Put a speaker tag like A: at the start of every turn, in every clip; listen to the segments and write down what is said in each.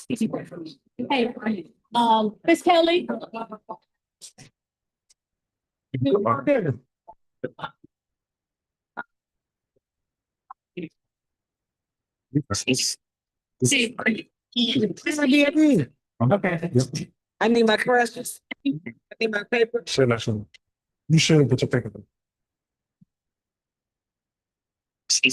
A: Hey, Miss Kelly. See.
B: Okay. I need my corrections. I need my paper.
C: You should put your paper.
A: See.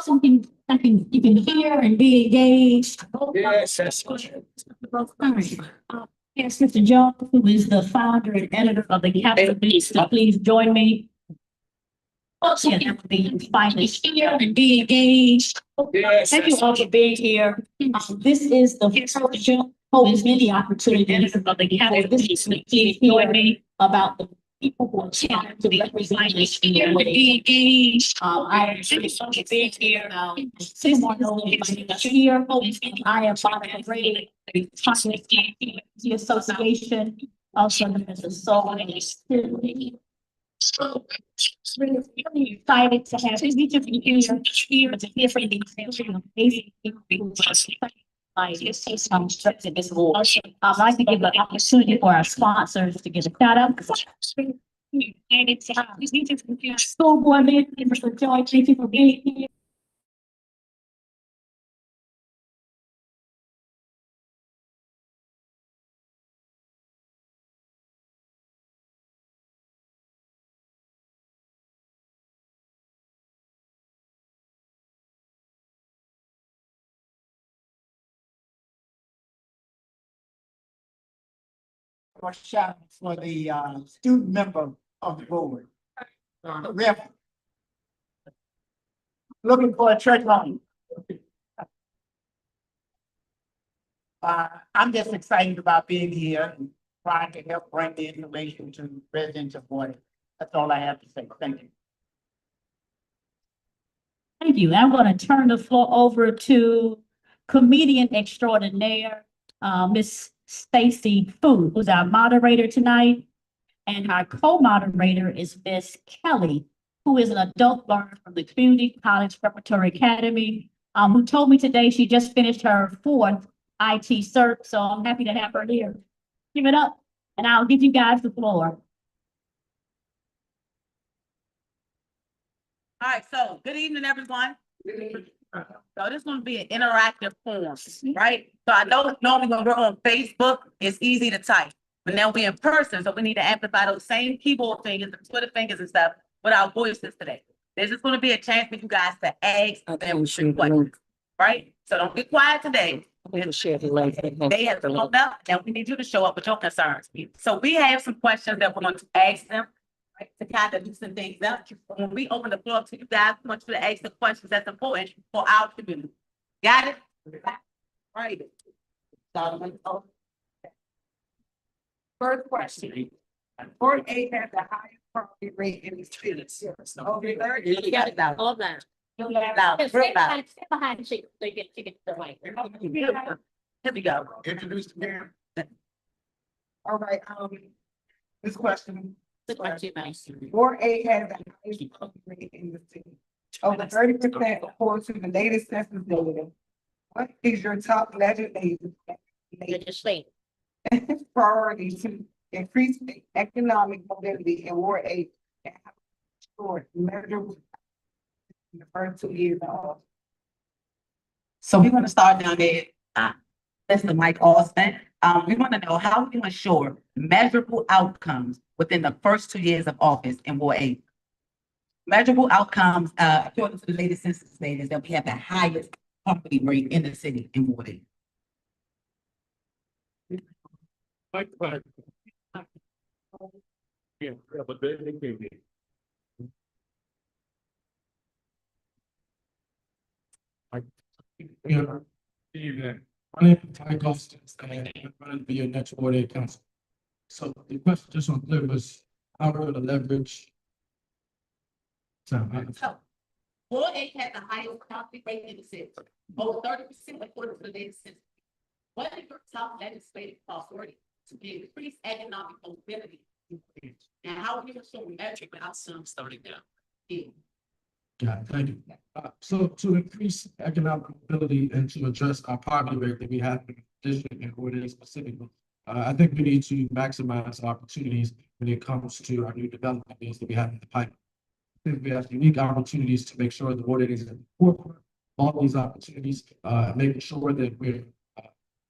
A: Something you can hear and be engaged.
C: Yes.
A: Yes, Mr. Jones, who is the founder and editor of the Capital Beast, please join me. Yeah, be finally here and be engaged.
C: Yes.
A: Thank you all for being here. This is the first June, holds many opportunities of the Capital Beast. Please join me about the people who are trying to represent this here and be engaged. I am really so to be here. Sycamore knows here. I am part of the association, also known as the Soul and really excited to have each of you here to hear from these amazing people. I'd like to give an opportunity for our sponsors to give a shout out. School board members, Mr. Joy, thank you for being here.
D: Or shout for the student member of the board. Ref. Looking for a church home. I'm just excited about being here and trying to help bring the information to residents of Boyd. That's all I have to say. Thank you.
A: Thank you. I'm going to turn the floor over to comedian extraordinaire, Miss Stacy Fu, who's our moderator tonight. And our co-moderator is Miss Kelly, who is an adult learner from the Community College Preparatory Academy, who told me today she just finished her 4th IT cert. So I'm happy to have her here. Give it up, and I'll give you guys the floor.
E: All right, so good evening, everyone. So this is going to be an interactive form, right? So I know normally when we're on Facebook, it's easy to type, but now we're in person, so we need to amplify those same keyboard fingers and Twitter fingers and stuff with our voices today. There's just going to be a chance for you guys to ask them questions, right? So don't be quiet today. They have to look up, and we need you to show up with your concerns. So we have some questions that we're going to ask them, right, to kind of loosen things up. When we open the floor to you guys, we want you to ask the questions that's important for our community. Got it? Right.
D: First question. Board A has the highest property rate in the students. Okay, very good.
E: You got it now.
A: All of that.
E: Loud, real loud.
A: Step behind the sheet so you get the mic.
E: Here we go.
D: Introduce the mayor. All right, this question.
E: The question, man.
D: Board A has the highest property rate in the city. Over 30% according to the latest census data. What is your top legislative priority to increase economic mobility in Ward 8? And how short measurable in the first 2 years of?
E: So we're gonna start down there. Mr. Mike Austin. We want to know how we ensure measurable outcomes within the first 2 years of office in Ward 8. Measurable outcomes, according to the latest census data, is that we have the highest poverty rate in the city in Ward 8.
C: Yeah, but they came in. Yeah, evening. My name is Ty Constance, and I'm running to be your next Ward 8 council. So the question just on clear was how we're gonna leverage. So,
E: Ward 8 has the highest poverty rate in the city, over 30% according to the latest census. What is your top legislative priority to increase economic mobility? And how we ensure metric outcomes starting now?
C: yeah, thank you. So to increase economic mobility and to address our poverty rate that we have in the district and Ward 8 specifically, I think we need to maximize opportunities when it comes to our new development needs that we have in the pipeline. I think we have unique opportunities to make sure the Ward 8 is at the forefront of all these opportunities, making sure that we're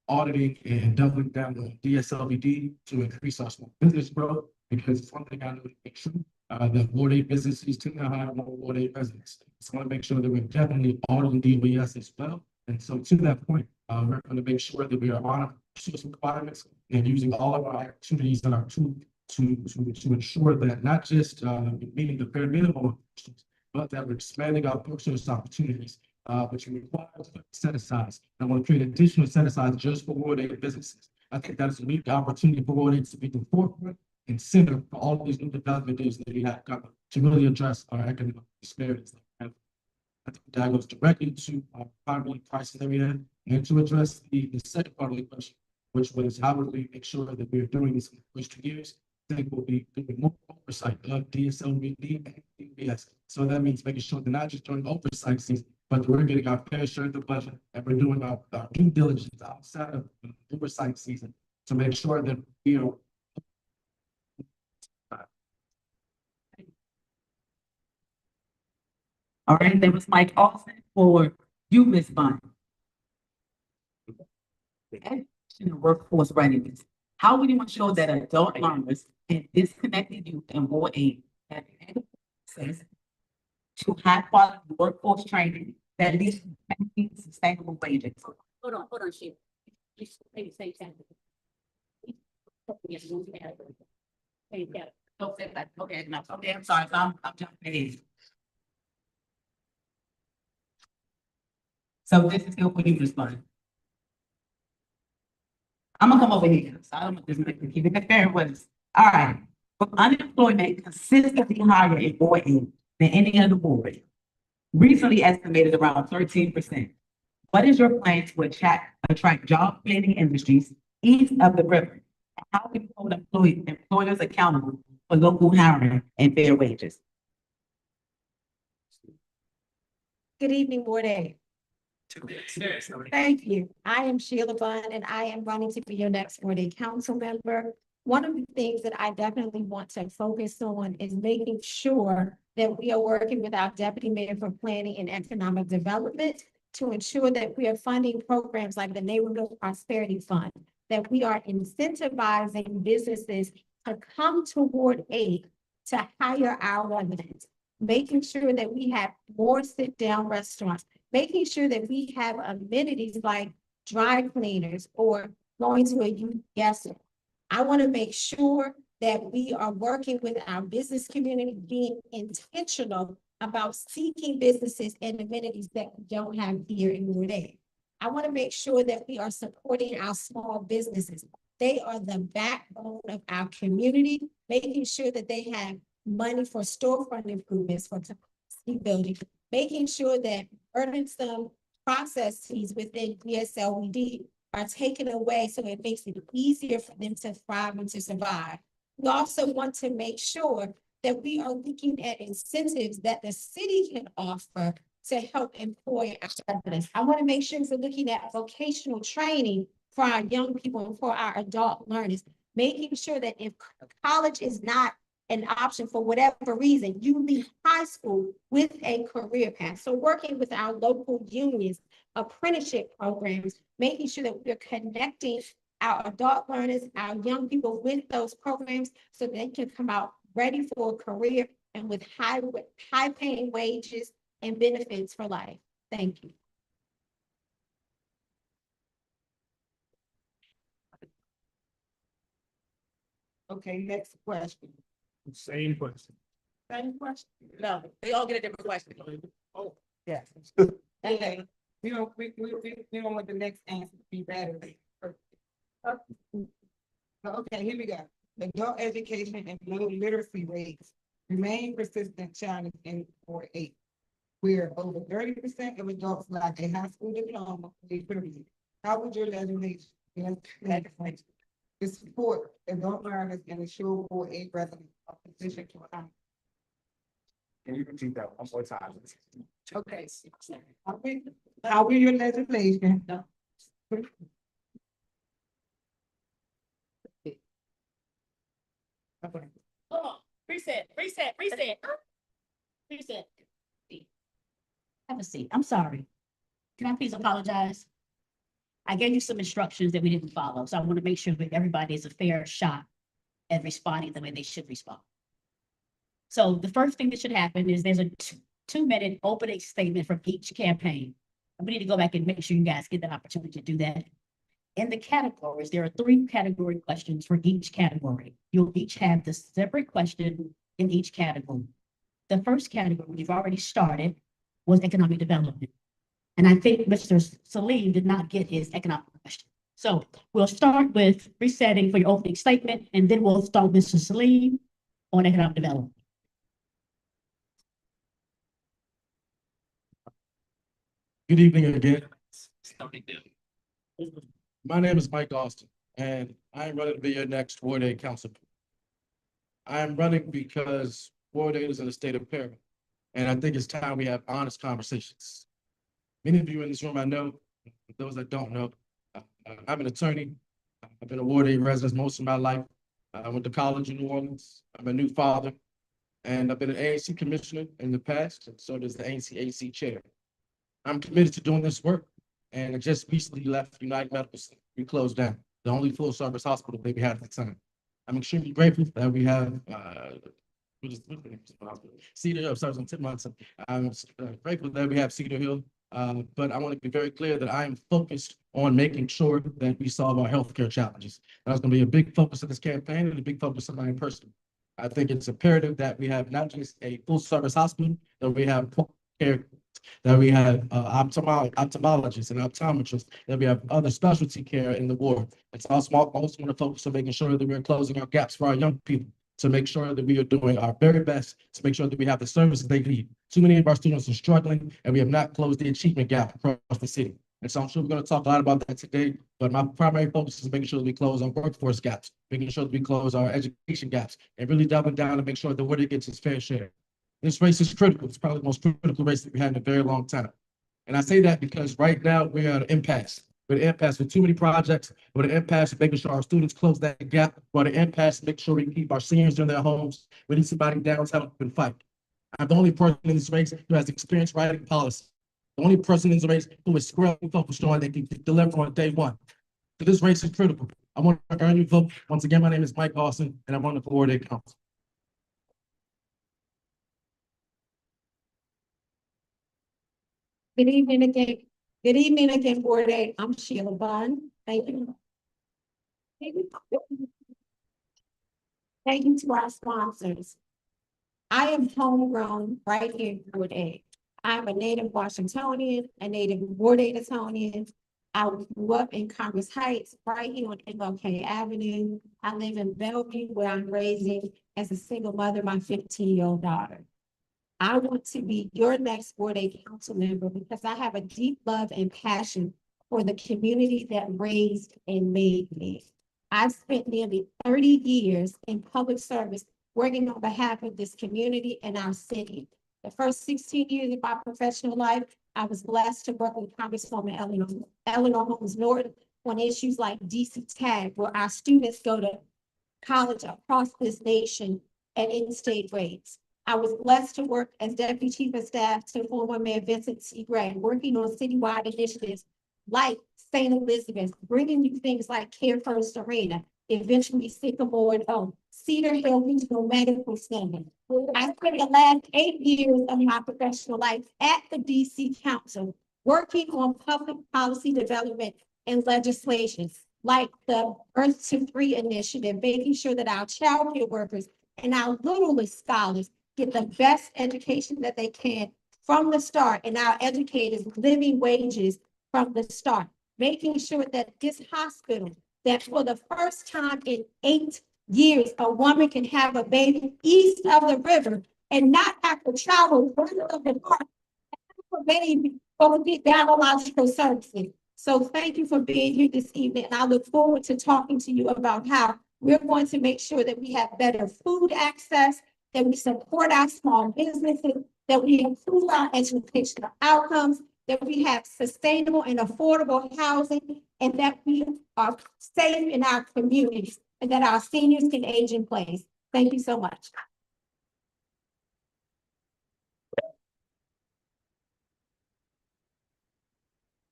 C: auditing and doubling down the DSLBD to increase our small business growth, because it's one thing I know to be true, that Ward 8 businesses tend to hire more Ward 8 residents. So I want to make sure that we're definitely auditing DOES as well. And so to that point, we're going to make sure that we are honoring source requirements and using all of our activities and our tools to ensure that not just meeting the bare minimum, but that we're expanding our purchase opportunities, which requires set aside. I want to create additional set aside just for Ward 8 businesses. I think that's a unique opportunity for Ward 8 to be the forefront and center for all of these new development deals that we have coming to really address our economic disparities. I think that goes directly to our poverty crisis that we have, and to address the second part of the question, which was how would we make sure that we're doing this in the first 2 years? I think we'll be doing more oversight of DSLBD and DBS. So that means making sure that not just during oversight season, but we're getting our fair share of the budget and we're doing our due diligence outside of the oversight season to make sure that we are.
E: All right, that was Mike Austin for you, Ms. Bond. Education and workforce readiness. How will you ensure that adult learners and disconnected youth in Ward 8 have access to high quality workforce training that leads to sustainable wages?
A: Hold on, Sheila. Maybe say something. Yes,
E: Okay, no, okay, I'm sorry, I'm jumping in. So this is still for you, Ms. Bond. I'm gonna come over here, so I'm gonna just keep it fair with us. All right, with unemployment consistently higher in Ward 8 than any other ward, recently estimated around 13%. What is your plan to attract job creating industries east of the river? And how do you hold employers accountable for local hiring and fair wages?
F: Good evening, Ward 8. Thank you. I am Sheila Bunn, and I am running to be your next Ward 8 council member. One of the things that I definitely want to focus on is making sure that we are working with our Deputy Mayor for Planning and Economic Development to ensure that we are funding programs like the Neighborhood Prosperity Fund, that we are incentivizing businesses to come to Ward 8 to hire our residents, making sure that we have more sit-down restaurants, making sure that we have amenities like dry cleaners or going to a youth guest. I want to make sure that we are working with our business community, being intentional about seeking businesses and amenities that we don't have here in Ward 8. I want to make sure that we are supporting our small businesses. They are the backbone of our community, making sure that they have money for storefront improvements, for capacity building, making sure that burdensome processes within DSLBD are taken away so it makes it easier for them to thrive and to survive. We also want to make sure that we are looking at incentives that the city can offer to help employ our residents. I want to make sure we're looking at vocational training for our young people and for our adult learners, making sure that if college is not an option for whatever reason, you leave high school with a career path. So working with our local unions, apprenticeship programs, making sure that we're connecting our adult learners, our young people with those programs so they can come out ready for a career and with high paying wages and benefits for life. Thank you.
D: Okay, next question.
C: Same question.
D: Same question?
E: No, they all get a different question.
D: Oh, yes. Okay, we don't want the next answer to be better. Okay, here we go. Adult education and low literacy rates remain persistent challenge in 4-8. Where over 30% of adults lack a high school diploma. How would your legislation to support adult learners and ensure 4-8 residents are positioned to account?
G: Can you repeat that one more time?
D: Okay. How will your legislation? Okay.
A: Reset. Have a seat. I'm sorry. Can I please apologize? I gave you some instructions that we didn't follow, so I want to make sure that everybody is a fair shot at responding the way they should respond. So the first thing that should happen is there's a 2-minute opening statement from each campaign. And we need to go back and make sure you guys get the opportunity to do that. In the categories, there are 3 category questions for each category. You'll each have the separate question in each category. The first category, which you've already started, was economic development. And I think Mr. Salim did not get his economic question. So we'll start with resetting for your opening statement, and then we'll start with Mr. Salim on economic development.
C: Good evening again. My name is Mike Austin, and I am running to be your next Ward 8 councilman. I am running because Ward 8 is in a state of peril, and I think it's time we have honest conversations. Many of you in this room I know, those that don't know, I'm an attorney. I've been a Ward 8 resident most of my life. I went to college in New Orleans. I'm a new father, and I've been an ANC commissioner in the past, and so does the ANC chair. I'm committed to doing this work, and I just recently left United Medical Center. We closed down, the only full service hospital that we had at the time. I'm extremely grateful that we have Cedar Hill. Sorry, I'm grateful that we have Cedar Hill, but I want to be very clear that I am focused on making sure that we solve our healthcare challenges. That's going to be a big focus of this campaign and a big focus of mine personally. I think it's imperative that we have not just a full service hospital, that we have care, that we have ophthalmologists and optometrists, that we have other specialty care in the ward. It's also want to focus on making sure that we're closing our gaps for our young people, to make sure that we are doing our very best to make sure that we have the services they need. Too many of our students are struggling, and we have not closed the achievement gap across the city. And so I'm sure we're going to talk a lot about that today, but my primary focus is making sure that we close our workforce gaps, making sure that we close our education gaps, and really doubling down to make sure that Ward 8 gets its fair share. This race is critical. It's probably the most critical race that we had in a very long time. And I say that because right now we're at an impasse. We're at an impasse with too many projects. We're at an impasse with making sure our students close that gap. We're at an impasse to make sure we keep our seniors in their homes. We need somebody downtown who can fight. I'm the only person in this race who has experience writing policy. The only person in this race who is squarely focused on that can deliver on day one. So this race is critical. I want to earn your vote. Once again, my name is Mike Austin, and I'm running for Ward 8 Council.
F: Good evening again. Good evening again, Ward 8. I'm Sheila Bunn. Thank you. Thank you to our sponsors. I am homegrown right here in Ward 8. I'm a native Washingtonian, a native Ward 8-tonian. I grew up in Congress Heights, right here on MLK Avenue. I live in Bellevue, where I'm raising as a single mother my 15-year-old daughter. I want to be your next Ward 8 council member because I have a deep love and passion for the community that raised and made me. I've spent nearly 30 years in public service working on behalf of this community and our city. The first 16 years of my professional life, I was blessed to work with Congresswoman Eleanor Holmes Norton on issues like DC TAG, where our students go to college across this nation at in-state rates. I was blessed to work as Deputy Chief of Staff to former Mayor Vincent C. Gray, working on citywide initiatives like St. Elizabeth, bringing you things like Care First Arena, eventually Sycamore and Cedar Hill Regional Medical Center. I spent the last 8 years of my professional life at the DC Council, working on public policy development and legislation, like the Earth to Three initiative, making sure that our child care workers and our littlest scholars get the best education that they can from the start, and our educators living wages from the start, making sure that this hospital, that for the first time in 8 years, a woman can have a baby east of the river and not have to travel west of the park for baby or get gynecological services. So thank you for being here this evening, and I look forward to talking to you about how we're going to make sure that we have better food access, that we support our small businesses, that we improve our educational outcomes, that we have sustainable and affordable housing, and that we are safe in our communities, and that our seniors can age in place. Thank you so much.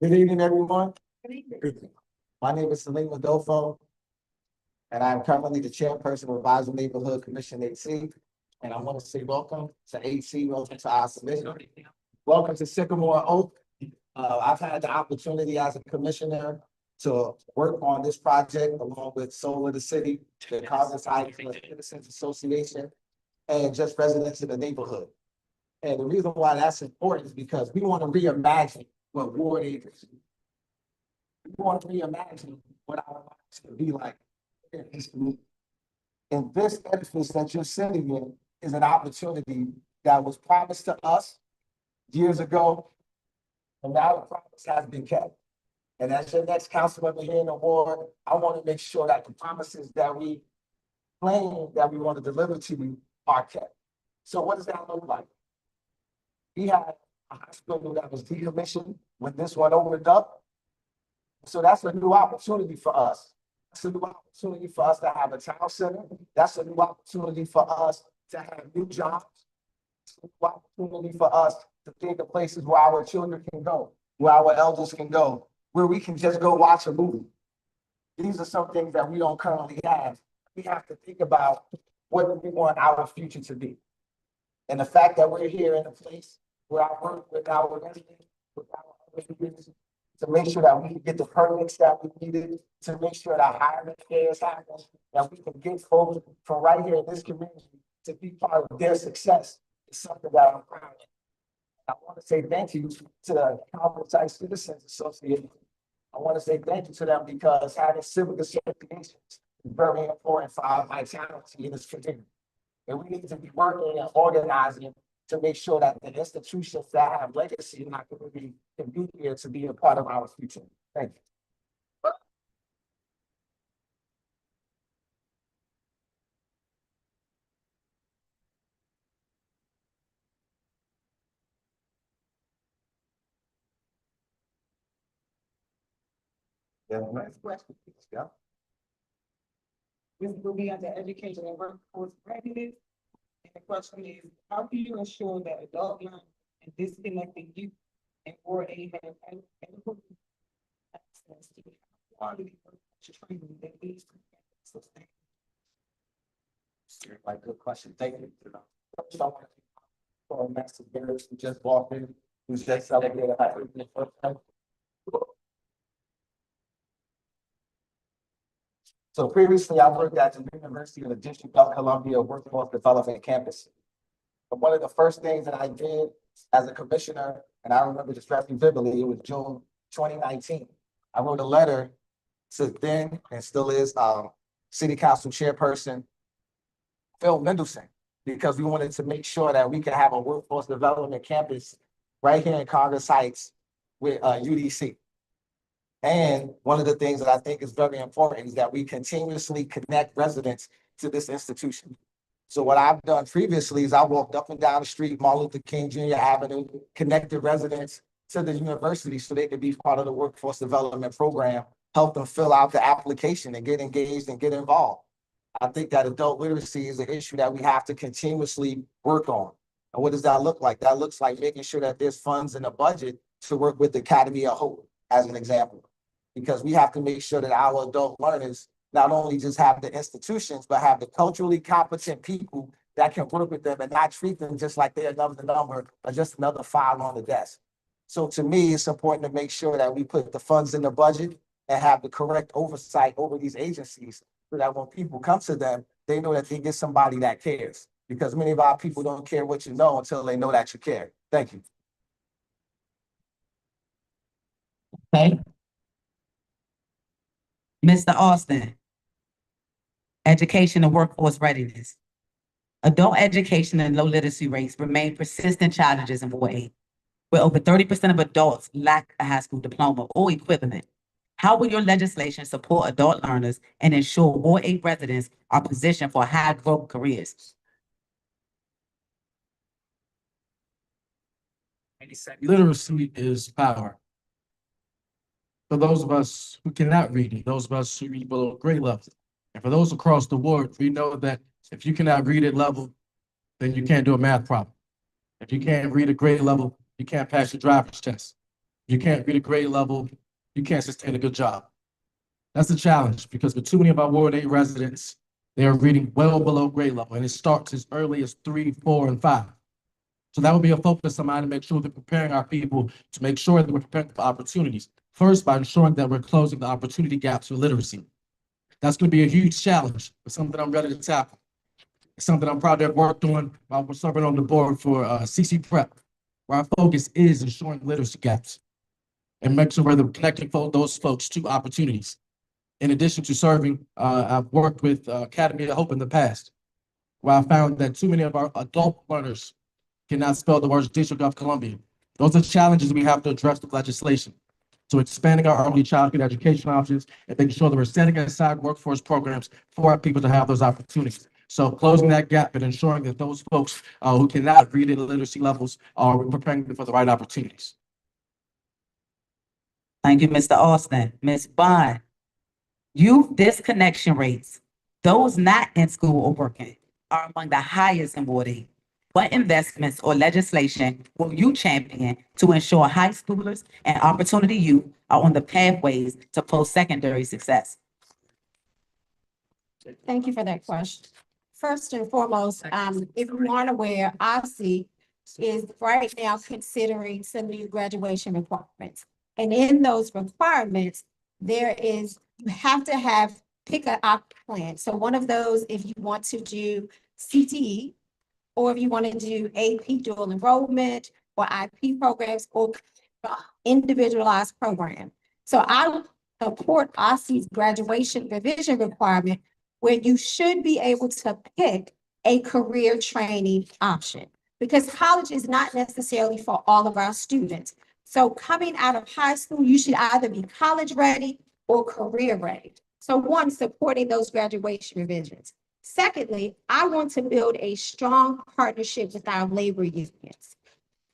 G: Good evening, everyone. My name is Salim Adolfo, and I'm currently the chairperson of Advisor Neighborhood Commission 8C. And I want to say welcome to 8C, welcome to our submission. Welcome to Sycamore Oak. I've had the opportunity as a commissioner to work on this project along with Soul of the City, the Congress Citizens Association, and just residents in the neighborhood. And the reason why that's important is because we want to reimagine what Ward 8 is. We want to reimagine what our lives could be like in this community. And this edifice that you're sitting in is an opportunity that was promised to us years ago, and now the promise has been kept. And as your next council member here in the ward, I want to make sure that the promises that we claim that we want to deliver to you are kept. So what does that look like? We had a hospital that was decommissioned when this one opened up. So that's a new opportunity for us. That's a new opportunity for us to have a town center. That's a new opportunity for us to have new jobs. It's a new opportunity for us to think of places where our children can go, where our elders can go, where we can just go watch a movie. These are some things that we don't currently have. We have to think about what do we want our future to be. And the fact that we're here in a place where I work with our residents, with our residents, to make sure that we can get the permits that we needed, to make sure that hiring fairs happen, that we can get folks from right here in this community to be part of their success is something that I'm proud of. I want to say thank you to the Congress Citizens Association. I want to say thank you to them because having civic associations is very important for our vitality in this community. And we need to be working and organizing to make sure that the institutions that have legacy in our community can be here to be a part of our future. Thank you. Yeah, next question, please. Yeah.
D: This will be under education and workforce readiness. And the question is, how do you ensure that adult learners and disconnected youth and Ward 8 have adequate access to quality training that leads to sustain?
G: Like, good question. Thank you. First, I want to thank for Master Barrett who just walked in, who's just celebrated her 80th birthday. So previously, I worked at the University of the District of Columbia Workforce Development Campus. And one of the first things that I did as a commissioner, and I remember this very vividly, it was June 2019. I wrote a letter to then and still is City Council Chairperson Phil Mendelson, because we wanted to make sure that we could have a workforce development campus right here in Congress Heights with UDC. And one of the things that I think is very important is that we continuously connect residents to this institution. So what I've done previously is I walked up and down the street, Martin Luther King Jr. Avenue, connected residents to the university so they could be part of the workforce development program, help them fill out the application and get engaged and get involved. I think that adult literacy is an issue that we have to continuously work on. And what does that look like? That looks like making sure that there's funds in the budget to work with the Academy of Hope, as an example. Because we have to make sure that our adult learners not only just have the institutions, but have the culturally competent people that can work with them and not treat them just like they're another number or just another file on the desk. So to me, it's important to make sure that we put the funds in the budget and have the correct oversight over these agencies so that when people come to them, they know that they get somebody that cares. Because many of our people don't care what you know until they know that you care. Thank you.
B: Okay. Mr. Austin. Education and workforce readiness. Adult education and low literacy rates remain persistent challenges in Ward 8, where over 30% of adults lack a high school diploma or equivalent. How will your legislation support adult learners and ensure Ward 8 residents are positioned for high growth careers?
C: Literacy is power. For those of us who cannot read it, those of us who read below grade level, and for those across the board, we know that if you cannot read at level, then you can't do a math problem. If you can't read a grade level, you can't pass your driver's test. If you can't read a grade level, you can't sustain a good job. That's the challenge, because for too many of our Ward 8 residents, they are reading well below grade level, and it starts as early as 3, 4, and 5. So that would be a focus of mine to make sure that we're preparing our people to make sure that we're preparing for opportunities. First, by ensuring that we're closing the opportunity gaps with literacy. That's going to be a huge challenge, but something I'm ready to tackle. It's something I'm proud to have worked on while we're serving on the board for CC Prep, where our focus is ensuring literacy gaps and make sure we're connecting those folks to opportunities. In addition to serving, I've worked with Academy of Hope in the past, where I found that too many of our adult learners cannot spell the words District of Columbia. Those are challenges we have to address with legislation. So expanding our early childhood education options and making sure that we're setting aside workforce programs for our people to have those opportunities. So closing that gap and ensuring that those folks who cannot read at literacy levels are preparing them for the right opportunities.
B: Thank you, Mr. Austin. Ms. Bond, youth disconnection rates, those not in school or working, are among the highest in Ward 8. What investments or legislation will you champion to ensure high schoolers and opportunity youth are on the pathways to post-secondary success?
F: Thank you for that question. First and foremost, if you aren't aware, OSSI is right now considering some new graduation requirements. And in those requirements, you have to pick an op plan. So one of those, if you want to do CTE, or if you want to do AP dual enrollment or IP programs or individualized program. So I support OSSI's graduation revision requirement where you should be able to pick a career training option because college is not necessarily for all of our students. So coming out of high school, you should either be college ready or career ready. So one, supporting those graduation revisions. Secondly, I want to build a strong partnership with our labor unions.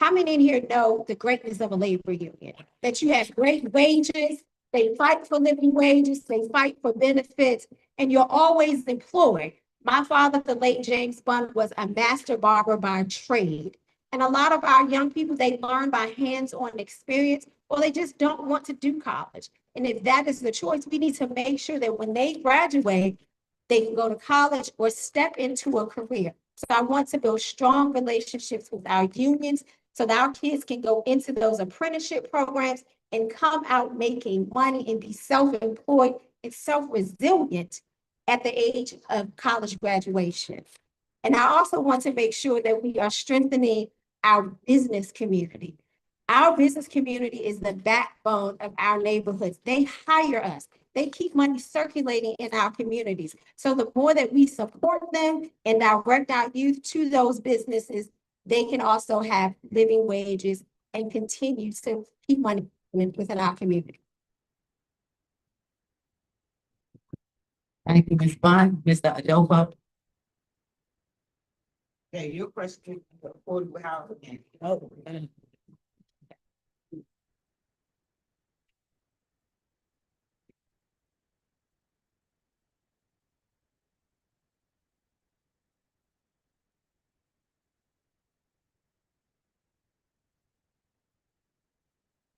F: How many in here know the greatness of a labor union? That you have great wages, they fight for living wages, they fight for benefits, and you're always employed. My father, the late James Bond, was a master barber by trade. And a lot of our young people, they learn by hands-on experience, or they just don't want to do college. And if that is the choice, we need to make sure that when they graduate, they can go to college or step into a career. So I want to build strong relationships with our unions so that our kids can go into those apprenticeship programs and come out making money and be self-employed and self-resilient at the age of college graduation. And I also want to make sure that we are strengthening our business community. Our business community is the backbone of our neighborhoods. They hire us. They keep money circulating in our communities. So the more that we support them and direct our youth to those businesses, they can also have living wages and continue to keep money within our community.
B: Thank you, Ms. Bond. Mr. Adolfo.
D: Okay, your question, affordable housing.
B: Oh,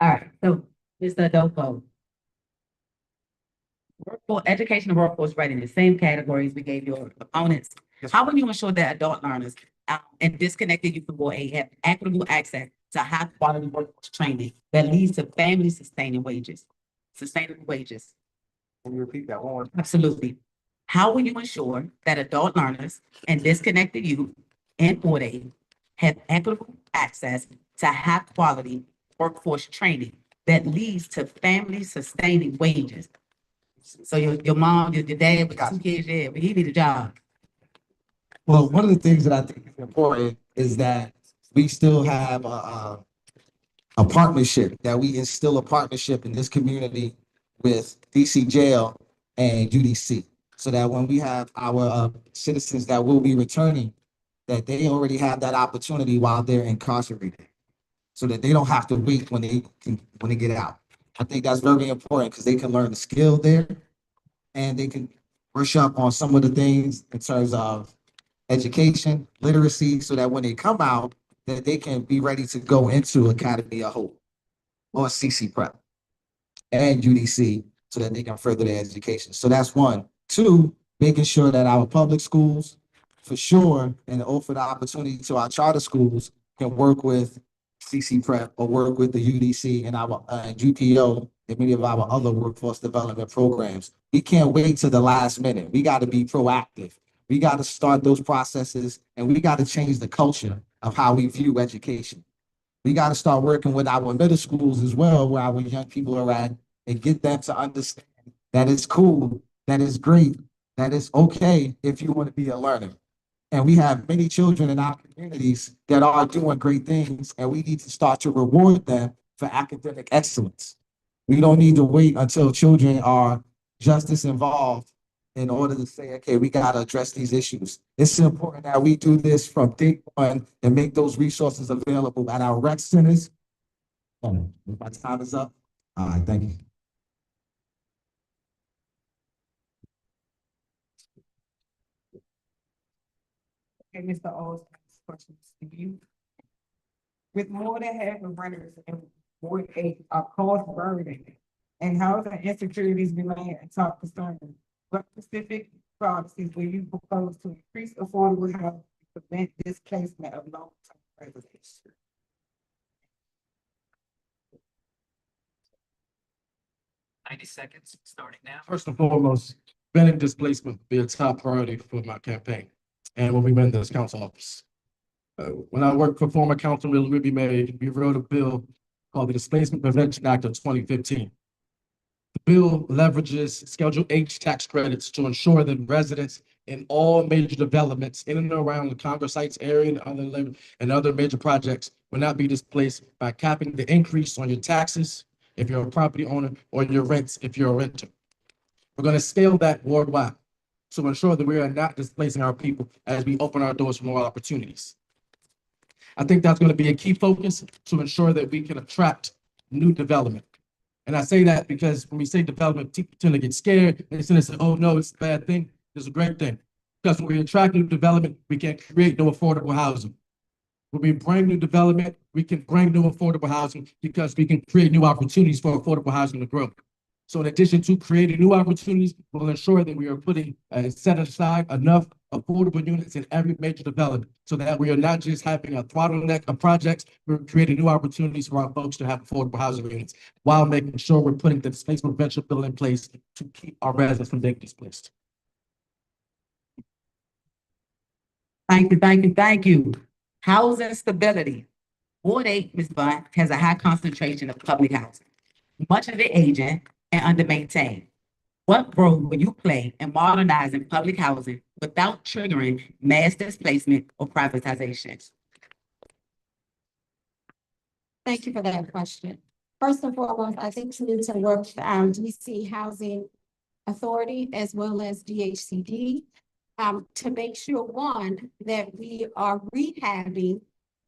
B: all right, so Mr. Adolfo. Workforce, education and workforce readiness, same categories we gave your opponents. How will you ensure that adult learners and disconnected youth and board aid have equitable access to high quality workforce training that leads to family sustaining wages, sustainable wages?
G: Can you repeat that one more?
B: Absolutely. How will you ensure that adult learners and disconnected youth and board aid have equitable access to high quality workforce training that leads to family sustaining wages? So your mom, your dad with 2 kids, yeah, but he need a job.
G: Well, one of the things that I think is important is that we still have a partnership, that we instill a partnership in this community with DC Jail and UDC. So that when we have our citizens that will be returning, that they already have that opportunity while they're incarcerated. So that they don't have to wait when they get out. I think that's very important because they can learn the skill there and they can brush up on some of the things in terms of education, literacy, so that when they come out, that they can be ready to go into Academy of Hope or CC Prep and UDC so that they can further their education. So that's one. Two, making sure that our public schools, for sure, and offer the opportunity to our charter schools can work with CC Prep or work with the UDC and our GPO and many of our other workforce development programs. We can't wait till the last minute. We got to be proactive. We got to start those processes and we got to change the culture of how we view education. We got to start working with our middle schools as well, where our young people are at, and get them to understand that it's cool, that it's great, that it's okay if you want to be a learner. And we have many children in our communities that are doing great things, and we need to start to reward them for academic excellence. We don't need to wait until children are justice involved in order to say, okay, we got to address these issues. It's important that we do this from day one and make those resources available at our rec centers. My time is up. All right, thank you.
D: Okay, Mr. Olson, questions to you. With more than half of renters and board aid are cost burden and housing insecurities remain a top concern, what specific policies will you propose to increase affordable housing to prevent displacement of long-term residents?
H: 90 seconds, starting now.
C: First and foremost, preventing displacement will be a top priority for my campaign and when we win this council office. When I worked for former Councilman Ruby May, we wrote a bill called the Displacement Prevention Act of 2015. The bill leverages Schedule H tax credits to ensure that residents in all major developments in and around the Congress Heights area and other major projects will not be displaced by capping the increase on your taxes if you're a property owner or your rents if you're a renter. We're going to scale that worldwide to ensure that we are not displacing our people as we open our doors for more opportunities. I think that's going to be a key focus to ensure that we can attract new development. And I say that because when we say development, people tend to get scared and tend to say, oh no, it's a bad thing. It's a great thing. Because when we attract new development, we can create new affordable housing. When we bring new development, we can bring new affordable housing because we can create new opportunities for affordable housing to grow. So in addition to creating new opportunities, we'll ensure that we are putting set aside enough affordable units in every major development so that we are not just having a bottleneck of projects, we're creating new opportunities for our folks to have affordable housing units while making sure we're putting the displacement prevention bill in place to keep our residents from being displaced.
B: Thank you, thank you, thank you. Housing stability. Ward 8, Ms. Bunt, has a high concentration of public housing, much of it aging and under-maintained. What role will you play in modernizing public housing without triggering mass displacement or privatization?
F: Thank you for that question. First and foremost, I think we need to work with our DC Housing Authority as well as DHCD to make sure, one, that we are rehabbing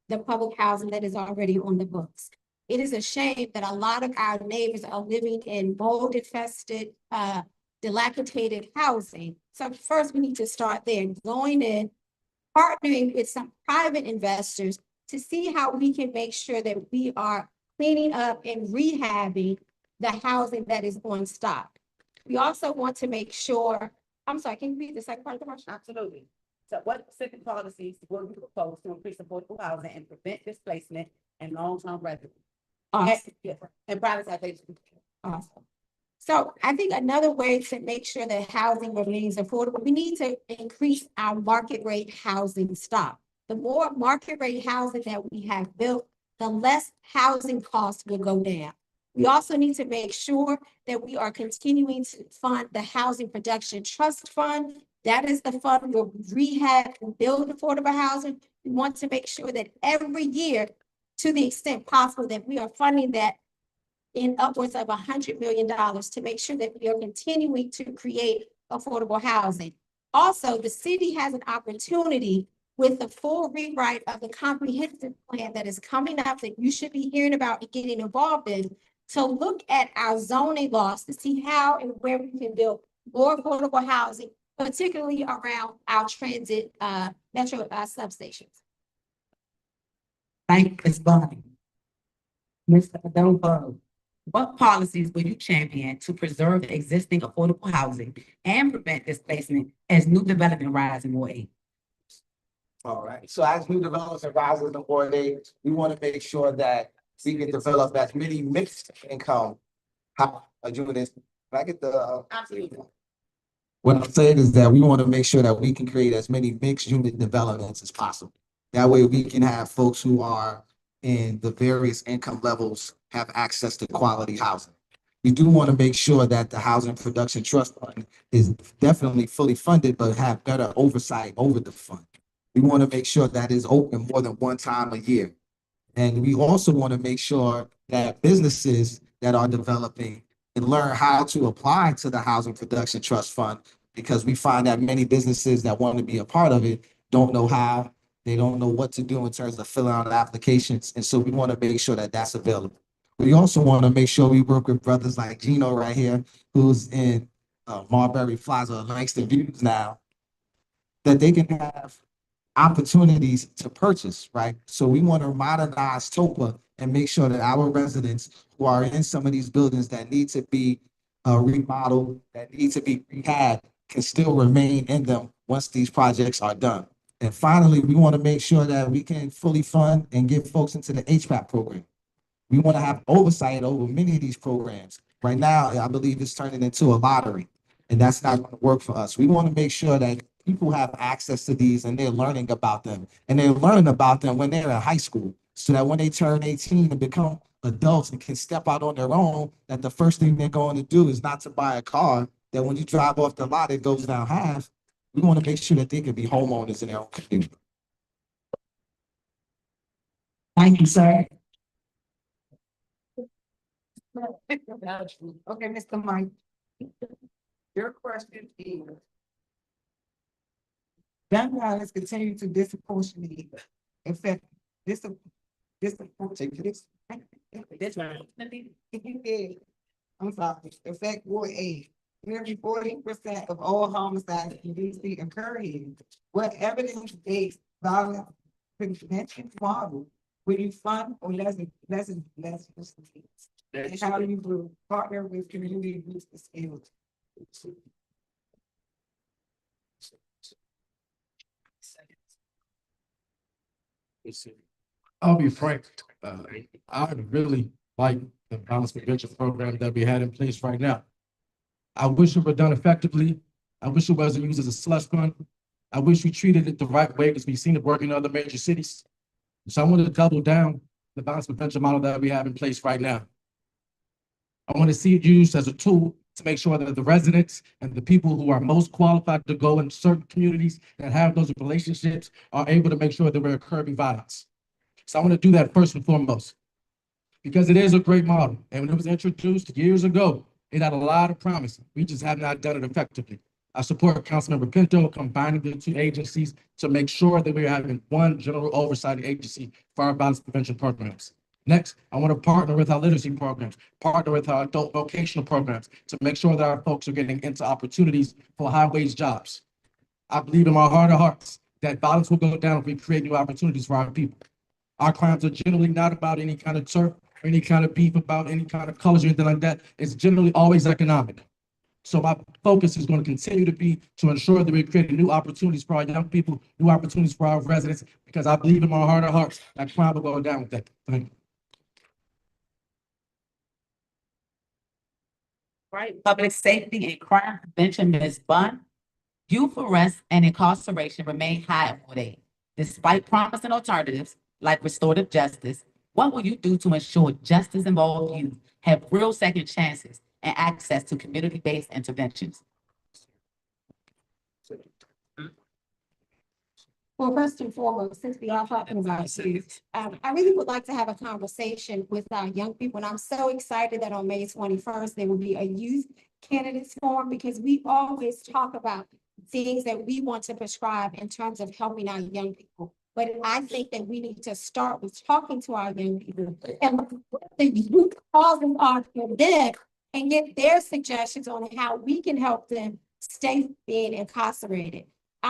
F: the public housing that is already on the books. It is a shame that a lot of our neighbors are living in mold infested, dilapidated housing. So first we need to start there, going in, partnering with some private investors to see how we can make sure that we are cleaning up and rehabbing the housing that is on stock. We also want to make sure, I'm sorry, can you read the second part of the question?
E: Absolutely. So what specific policies will you propose to increase affordable housing and prevent displacement and long-term residents?
F: Awesome.
E: And privatization.
F: Awesome. So I think another way to make sure that housing remains affordable, we need to increase our market rate housing stock. The more market rate housing that we have built, the less housing costs will go down. We also need to make sure that we are continuing to fund the Housing Production Trust Fund. That is the fund where we rehab and build affordable housing. We want to make sure that every year, to the extent possible, that we are funding that in upwards of $100 million to make sure that we are continuing to create affordable housing. Also, the city has an opportunity with the full rewrite of the comprehensive plan that is coming up that you should be hearing about and getting involved in, to look at our zoning laws to see how and where we can build more affordable housing, particularly around our transit metro substations.
B: Thank you, Ms. Bonnie. Mr. Adolfo, what policies will you champion to preserve the existing affordable housing and prevent displacement as new development rise in Ward 8?
G: All right, so as new developments rise in Ward 8, we want to make sure that we can develop as many mixed income units. Can I get the?
E: Absolutely.
G: What I'm saying is that we want to make sure that we can create as many mixed unit developments as possible. That way we can have folks who are in the various income levels have access to quality housing. We do want to make sure that the Housing Production Trust Fund is definitely fully funded, but have better oversight over the fund. We want to make sure that is open more than one time a year. And we also want to make sure that businesses that are developing can learn how to apply to the Housing Production Trust Fund, because we find that many businesses that want to be a part of it don't know how, they don't know what to do in terms of filling out applications. And so we want to make sure that that's available. We also want to make sure we work with brothers like Gino right here, who's in Marbury Plaza, Langston Views now, that they can have opportunities to purchase, right? So we want to modernize TOPA and make sure that our residents who are in some of these buildings that need to be remodeled, that need to be rehabbed, can still remain in them once these projects are done. And finally, we want to make sure that we can fully fund and get folks into the HVAC program. We want to have oversight over many of these programs. Right now, I believe it's turning into a lottery, and that's not going to work for us. We want to make sure that people have access to these and they're learning about them. And they're learning about them when they're in high school, so that when they turn 18 and become adults and can step out on their own, that the first thing they're going to do is not to buy a car, that when you drive off the lot, it goes down half. We want to make sure that they can be homeowners in their own community.
B: Thank you, sir.
D: Okay, Mr. Mike. Your question is, gun violence continue to disproportionately affect this. I'm sorry, affect Ward 8. Nearly 40% of all homicides in DC occur here. What evidence-based violence prevention model will you fund or lessen? And how do you partner with community groups to scale?
C: I'll be frank, I really like the violence prevention program that we had in place right now. I wish it were done effectively. I wish it wasn't used as a slush fund. I wish we treated it the right way, because we've seen it work in other major cities. So I want to double down the violence prevention model that we have in place right now. I want to see it used as a tool to make sure that the residents and the people who are most qualified to go in certain communities that have those relationships are able to make sure that we're curbing violence. So I want to do that first and foremost, because it is a great model. And when it was introduced years ago, it had a lot of promise. We just have not done it effectively. I support Councilmember Pinto combining the two agencies to make sure that we're having one general oversight agency for our violence prevention programs. Next, I want to partner with our literacy programs, partner with our adult vocational programs to make sure that our folks are getting into opportunities for high-wage jobs. I believe in my heart of hearts that violence will go down if we create new opportunities for our people. Our crimes are generally not about any kind of turf, or any kind of beef about any kind of colors or anything like that. It's generally always economic. So my focus is going to continue to be to ensure that we're creating new opportunities for our young people, new opportunities for our residents, because I believe in my heart of hearts that crime will go down with that. Thank you.
B: Right, public safety and crime prevention, Ms. Bunn. Youth arrest and incarceration remain high in Ward 8. Despite promising alternatives like restorative justice, what will you do to ensure justice-involved youth have real second chances and access to community-based interventions?
F: Well, first and foremost, since we are talking about youth, I really would like to have a conversation with our young people. And I'm so excited that on May 21st, there will be a youth candidates forum, because we always talk about things that we want to prescribe in terms of helping our young people. But I think that we need to start with talking to our young people and what the youth causes are for them, and get their suggestions on how we can help them stay being incarcerated.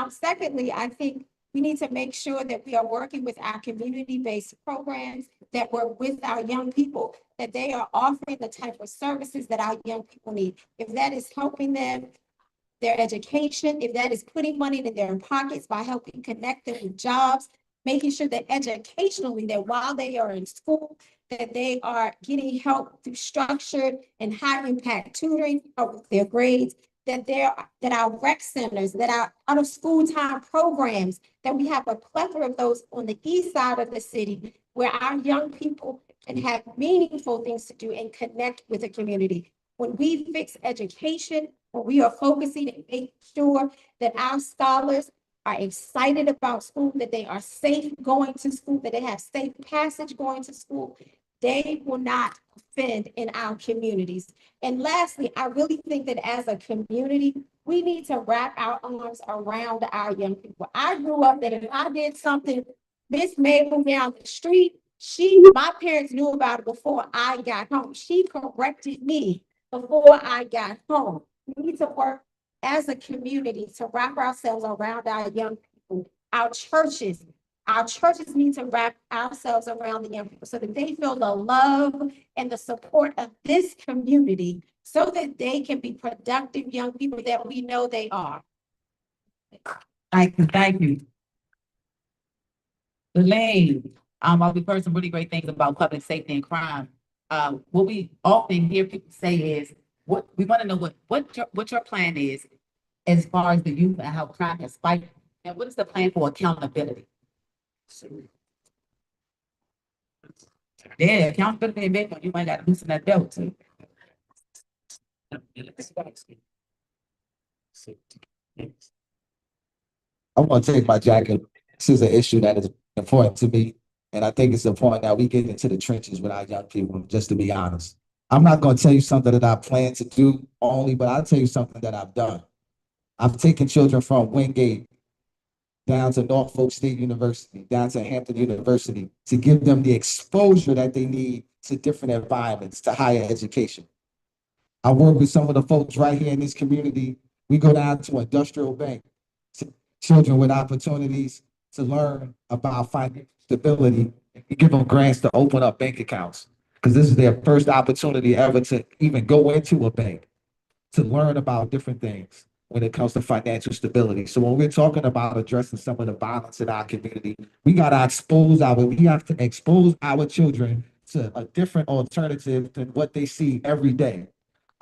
F: Secondly, I think we need to make sure that we are working with our community-based programs, that work with our young people, that they are offering the type of services that our young people need. If that is helping them, their education, if that is putting money in their pockets by helping connect them with jobs, making sure that educationally, that while they are in school, that they are getting help through structured and high-impact tutoring of their grades, that our rec centers, that our out-of-school time programs, that we have a plethora of those on the east side of the city, where our young people can have meaningful things to do and connect with the community. When we fix education, when we are focusing and making sure that our scholars are excited about school, that they are safe going to school, that they have safe passage going to school, they will not offend in our communities. And lastly, I really think that as a community, we need to wrap our arms around our young people. I grew up that if I did something, Miss Mabel down the street, my parents knew about it before I got home. She corrected me before I got home. We need to work as a community to wrap ourselves around our young people. Our churches need to wrap ourselves around the young people so that they feel the love and the support of this community, so that they can be productive young people that we know they are.
B: Thank you, thank you. Elaine, I've heard some really great things about public safety and crime. What we often hear people say is, we want to know what your plan is as far as the youth and how crime has spiked, and what is the plan for accountability? Yeah, accountability and big one. You might got to loosen that belt too.
G: I want to take my jacket. This is an issue that is important to me. And I think it's important that we get into the trenches with our young people, just to be honest. I'm not going to tell you something that I plan to do only, but I'll tell you something that I've done. I've taken children from Wingate down to Norfolk State University, down to Hampton University, to give them the exposure that they need to different environments, to higher education. I work with some of the folks right here in this community. We go down to industrial bank, children with opportunities to learn about financial stability. We give them grants to open up bank accounts, because this is their first opportunity ever to even go into a bank, to learn about different things when it comes to financial stability. So when we're talking about addressing some of the violence in our community, we have to expose our children to a different alternative than what they see every day.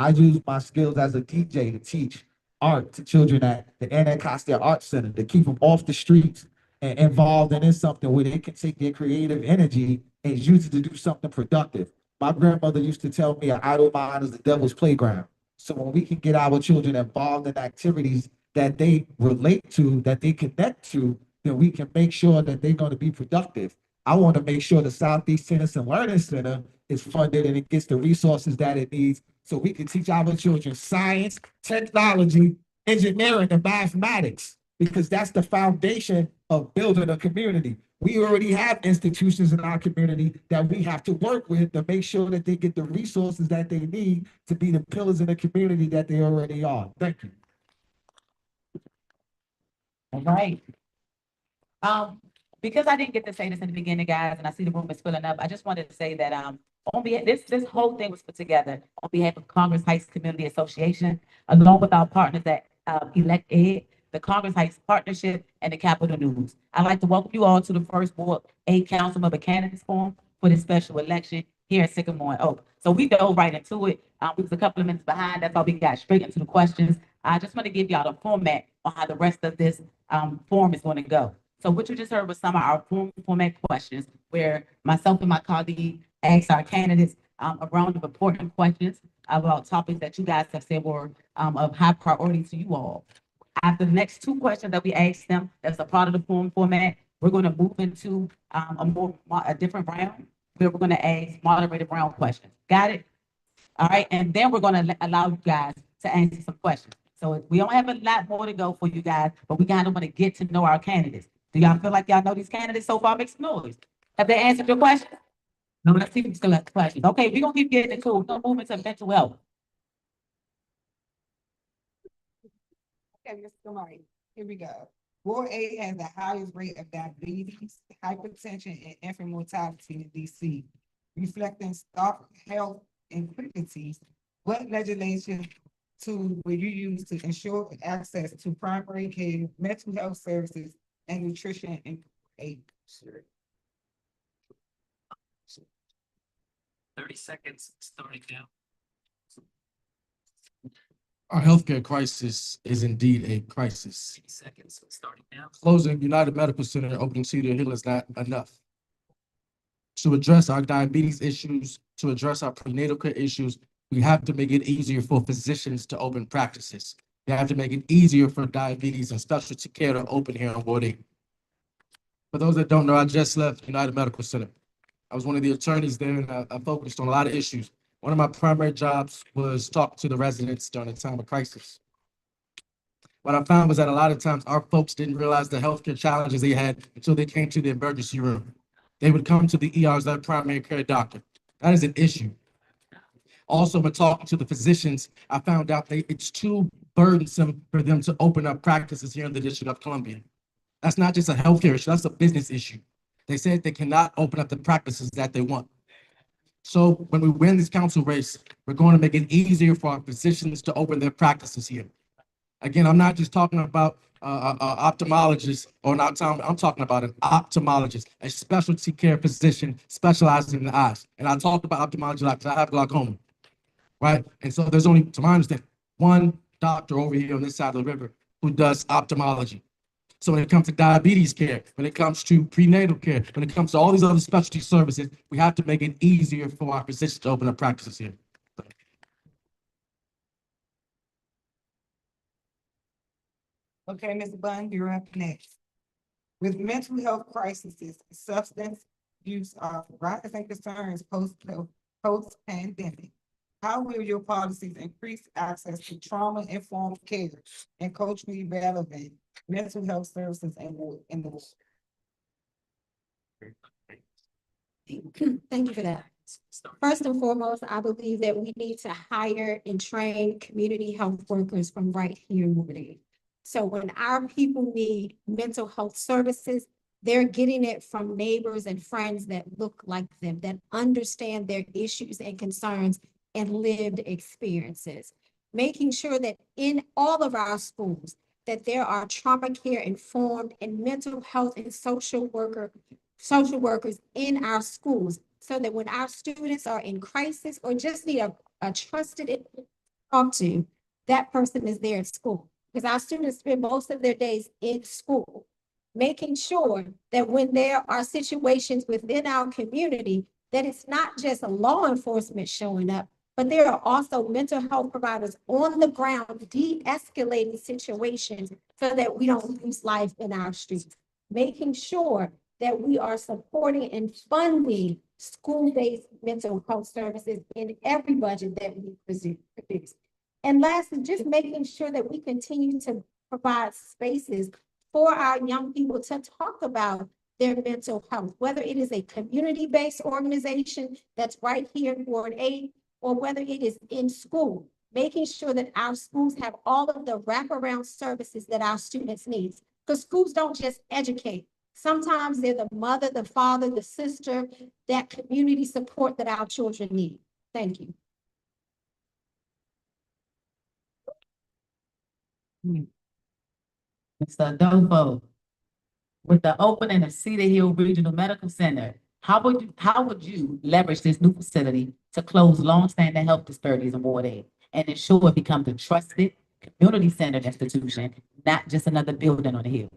G: I use my skills as a DJ to teach art to children at the Anacostia Art Center, to keep them off the streets and involved in something where they can take their creative energy and use it to do something productive. My grandmother used to tell me an idle mind is the devil's playground. So when we can get our children involved in activities that they relate to, that they connect to, then we can make sure that they're going to be productive. I want to make sure the Southeast Tennyson Learning Center is funded and it gets the resources that it needs, so we can teach our children science, technology, engineering and mathematics, because that's the foundation of building a community. We already have institutions in our community that we have to work with to make sure that they get the resources that they need to be the pillars in the community that they already are. Thank you.
B: All right. Because I didn't get to say this in the beginning, guys, and I see the room is filling up, I just wanted to say that, on behalf, this whole thing was put together on behalf of Congress Heights Community Association, along with our partners at, Elect Ed, the Congress Heights Partnership, and the Capitol News. I'd like to welcome you all to the first Board 8 Council Member Candidates Forum for this special election here at Sycamore and Oak. So we dove right into it. We was a couple of minutes behind. That's why we got straight into the questions. I just want to give y'all the format on how the rest of this, forum is going to go. So what you just heard was some of our format questions, where myself and my colleague asked our candidates a round of important questions about topics that you guys have said were of high priority to you all. After the next 2 questions that we asked them, that's a part of the forum format, we're going to move into a different round where we're going to ask moderated round questions. Got it? All right, and then we're going to allow you guys to answer some questions. So we don't have a lot more to go for you guys, but we kind of want to get to know our candidates. Do y'all feel like y'all know these candidates so far? Make some noise. Have they answered your question? No, let's see if we still have questions. Okay, we're gonna keep getting it cool. We're gonna move into mental health.
D: Okay, Mr. Kamari, here we go. Ward 8 has the highest rate of diabetes, hypertension, and infant mortality in DC, reflecting stock health inequities. What legislation tool will you use to ensure access to primary care, mental health services, and nutrition in aid?
H: 30 seconds starting now.
C: Our healthcare crisis is indeed a crisis.
H: 60 seconds starting now.
C: Closing United Medical Center and opening Cedar Hill is not enough. To address our diabetes issues, to address our prenatal care issues, we have to make it easier for physicians to open practices. We have to make it easier for diabetes and specialty care to open here in Ward 8. For those that don't know, I just left United Medical Center. I was one of the attorneys there, and I focused on a lot of issues. One of my primary jobs was talking to the residents during a time of crisis. What I found was that a lot of times our folks didn't realize the healthcare challenges they had until they came to the emergency room. They would come to the ER as their primary care doctor. That is an issue. Also, when talking to the physicians, I found out that it's too burdensome for them to open up practices here in the District of Columbia. That's not just a healthcare issue, that's a business issue. They said they cannot open up the practices that they want. So when we win this council race, we're going to make it easier for our physicians to open their practices here. Again, I'm not just talking about ophthalmologists or an optometrist. I'm talking about an ophthalmologist, a specialty care physician specializing in the eyes. And I talked about ophthalmology because I have glaucoma, right? And so there's only, to my understanding, one doctor over here on this side of the river who does ophthalmology. So when it comes to diabetes care, when it comes to prenatal care, when it comes to all these other specialty services, we have to make it easier for our physicians to open up practices here.
D: Okay, Mr. Bun, you're up next. With mental health crises, substance use are rising concerns post-pandemic. How will your policies increase access to trauma-informed care and culturally relevant mental health services in the world?
F: Thank you for that. First and foremost, I believe that we need to hire and train community health workers from right here in Ward 8. So when our people need mental health services, they're getting it from neighbors and friends that look like them, that understand their issues and concerns and lived experiences. Making sure that in all of our schools, that there are trauma care informed and mental health and social workers in our schools, so that when our students are in crisis or just need a trusted to talk to, that person is there at school. Because our students spend most of their days in school, making sure that when there are situations within our community, that it's not just law enforcement showing up, but there are also mental health providers on the ground de-escalating situations so that we don't lose life in our streets. Making sure that we are supporting and funding school-based mental health services in every budget that we produce. And lastly, just making sure that we continue to provide spaces for our young people to talk about their mental health, whether it is a community-based organization that's right here in Ward 8, or whether it is in school, making sure that our schools have all of the wraparound services that our students need. Because schools don't just educate. Sometimes they're the mother, the father, the sister, that community support that our children need. Thank you.
B: Mr. Adolfo, with the opening of Cedar Hill Regional Medical Center, how would you leverage this new facility to close longstanding health disparities in Ward 8 and ensure it becomes a trusted, community-centered institution, not just another building on the hill?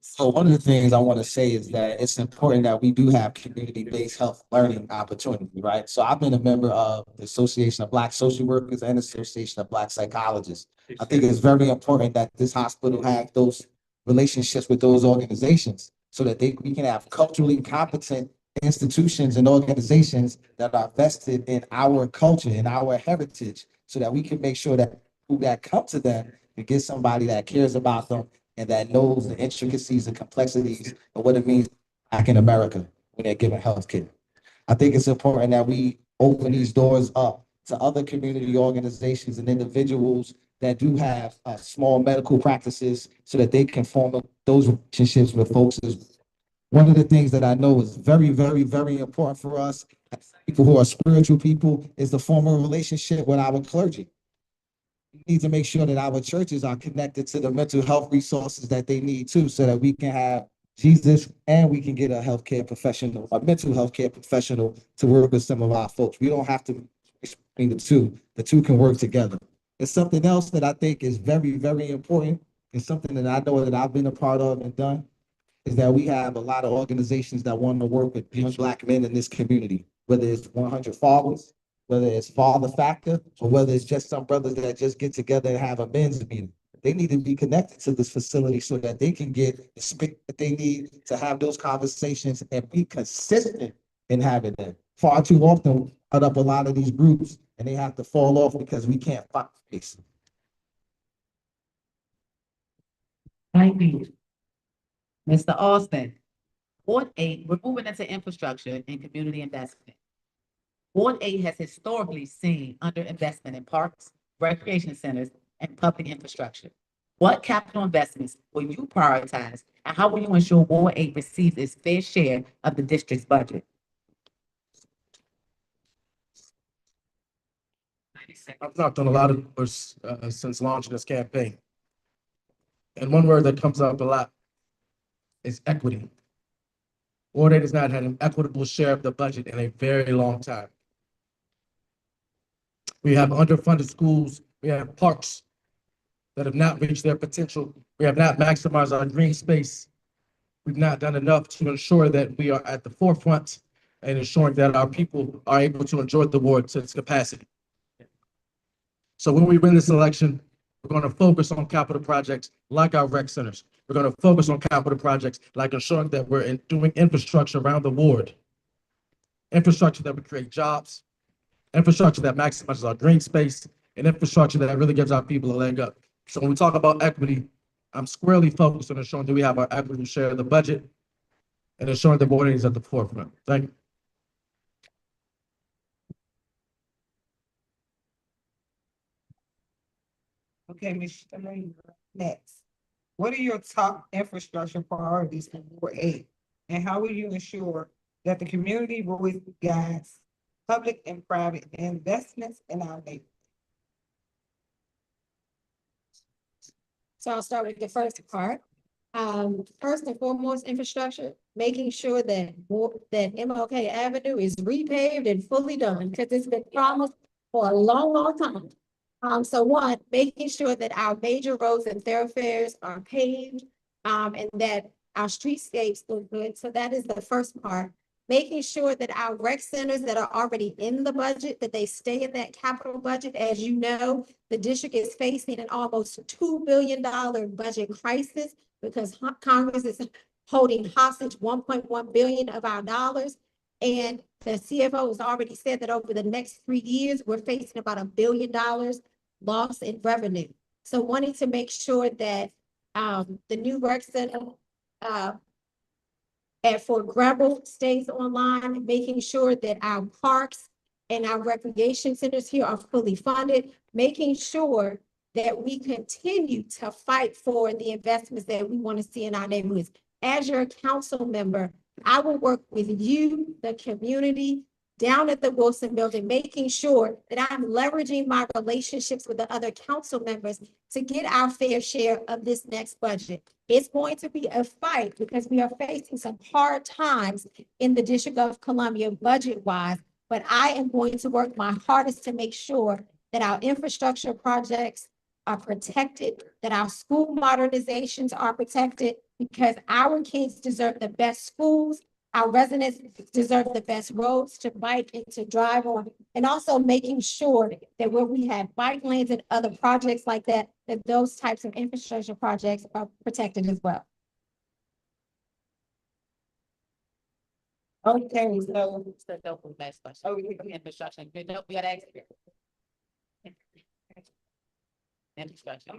G: So one of the things I want to say is that it's important that we do have community-based health learning opportunity, right? So I've been a member of the Association of Black Social Workers and Association of Black Psychologists. I think it's very important that this hospital have those relationships with those organizations so that we can have culturally competent institutions and organizations that are vested in our culture and our heritage, so that we can make sure that who that come to them and get somebody that cares about them and that knows the intricacies and complexities of what it means back in America when they're given healthcare. I think it's important that we open these doors up to other community organizations and individuals that do have small medical practices so that they can form those relationships with folks. One of the things that I know is very, very, very important for us, as people who are spiritual people, is to form a relationship with our clergy. We need to make sure that our churches are connected to the mental health resources that they need too, so that we can have Jesus and we can get a healthcare professional, a mental health care professional to work with some of our folks. We don't have to between the two. The two can work together. It's something else that I think is very, very important. It's something that I know that I've been a part of and done, is that we have a lot of organizations that want to work with young Black men in this community, whether it's 100 Fathers, whether it's Father Factor, or whether it's just some brothers that just get together and have a men's meeting. They need to be connected to this facility so that they can get the space that they need to have those conversations and be consistent in having them. Far too often, we cut up a lot of these groups and they have to fall off because we can't find space.
B: Thank you. Mr. Austin, Ward 8, we're moving into infrastructure and community investment. Ward 8 has historically seen underinvestment in parks, recreation centers, and public infrastructure. What capital investments will you prioritize, and how will you ensure Ward 8 receives its fair share of the district's budget?
H: 90 seconds.
C: I've knocked on a lot of doors since launching this campaign. And one word that comes up a lot is equity. Ward 8 has not had an equitable share of the budget in a very long time. We have underfunded schools. We have parks that have not reached their potential. We have not maximized our green space. We've not done enough to ensure that we are at the forefront and ensuring that our people are able to enjoy the ward to its capacity. So when we win this election, we're going to focus on capital projects like our rec centers. We're going to focus on capital projects like ensuring that we're doing infrastructure around the ward. Infrastructure that would create jobs, infrastructure that maximizes our green space, and infrastructure that really gives our people a leg up. So when we talk about equity, I'm squarely focused on ensuring that we have our equitable share of the budget and ensuring the board is at the forefront. Thank you.
D: Okay, Ms. Shalane, next. What are your top infrastructure priorities for Ward 8? And how will you ensure that the community voice guides public and private investments in our neighborhood?
F: So I'll start with the first part. First and foremost, infrastructure, making sure that MLK Avenue is repaved and fully done, because it's been promised for a long, long time. So one, making sure that our major roads and thoroughfares are paved, and that our streetscapes look good. So that is the first part. Making sure that our rec centers that are already in the budget, that they stay in that capital budget. As you know, the district is facing an almost $2 billion budget crisis because Congress is holding hostage 1.1 billion of our dollars. And the CFO has already said that over the next 3 years, we're facing about $1 billion loss in revenue. So wanting to make sure that the new rec center at Fort Grevel stays online, making sure that our parks and our recreation centers here are fully funded, making sure that we continue to fight for the investments that we want to see in our neighborhoods. As your council member, I will work with you, the community, down at the Wilson Building, making sure that I'm leveraging my relationships with the other council members to get our fair share of this next budget. It's going to be a fight because we are facing some hard times in the District of Columbia budget-wise, but I am going to work my hardest to make sure that our infrastructure projects are protected, that our school modernizations are protected, because our kids deserve the best schools. Our residents deserve the best roads to bike and to drive on, and also making sure that where we have bike lanes and other projects like that, that those types of infrastructure projects are protected as well.
D: Okay, so,
E: Last question.
D: oh, we-
E: Infrastructure, we gotta ask. Infrastructure.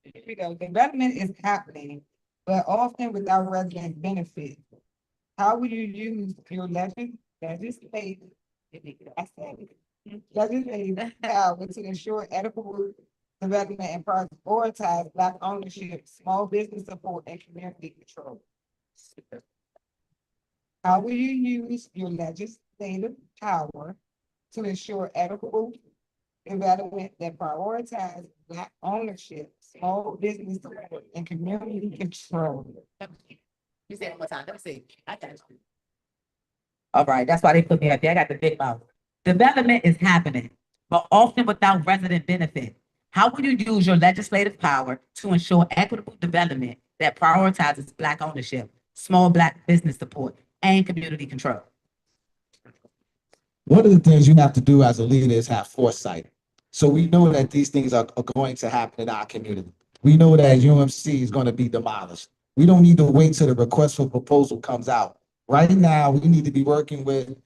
D: here we go. Development is happening, but often without resident benefit. How will you use your legislative power to ensure equitable development and prioritize Black ownership, small business support, and community control? How will you use your legislative power to ensure equitable development that prioritize Black ownership, small business support, and community control?
E: You said it one more time, let me see. I got you.
B: All right, that's why they put me up there. I got the big mouth. Development is happening, but often without resident benefit. How will you use your legislative power to ensure equitable development that prioritizes Black ownership, small Black business support, and community control?
G: One of the things you have to do as a leader is have foresight. So we know that these things are going to happen in our community. We know that UMC is going to be demolished. We don't need to wait till the request for proposal comes out. Right now, we need to be working with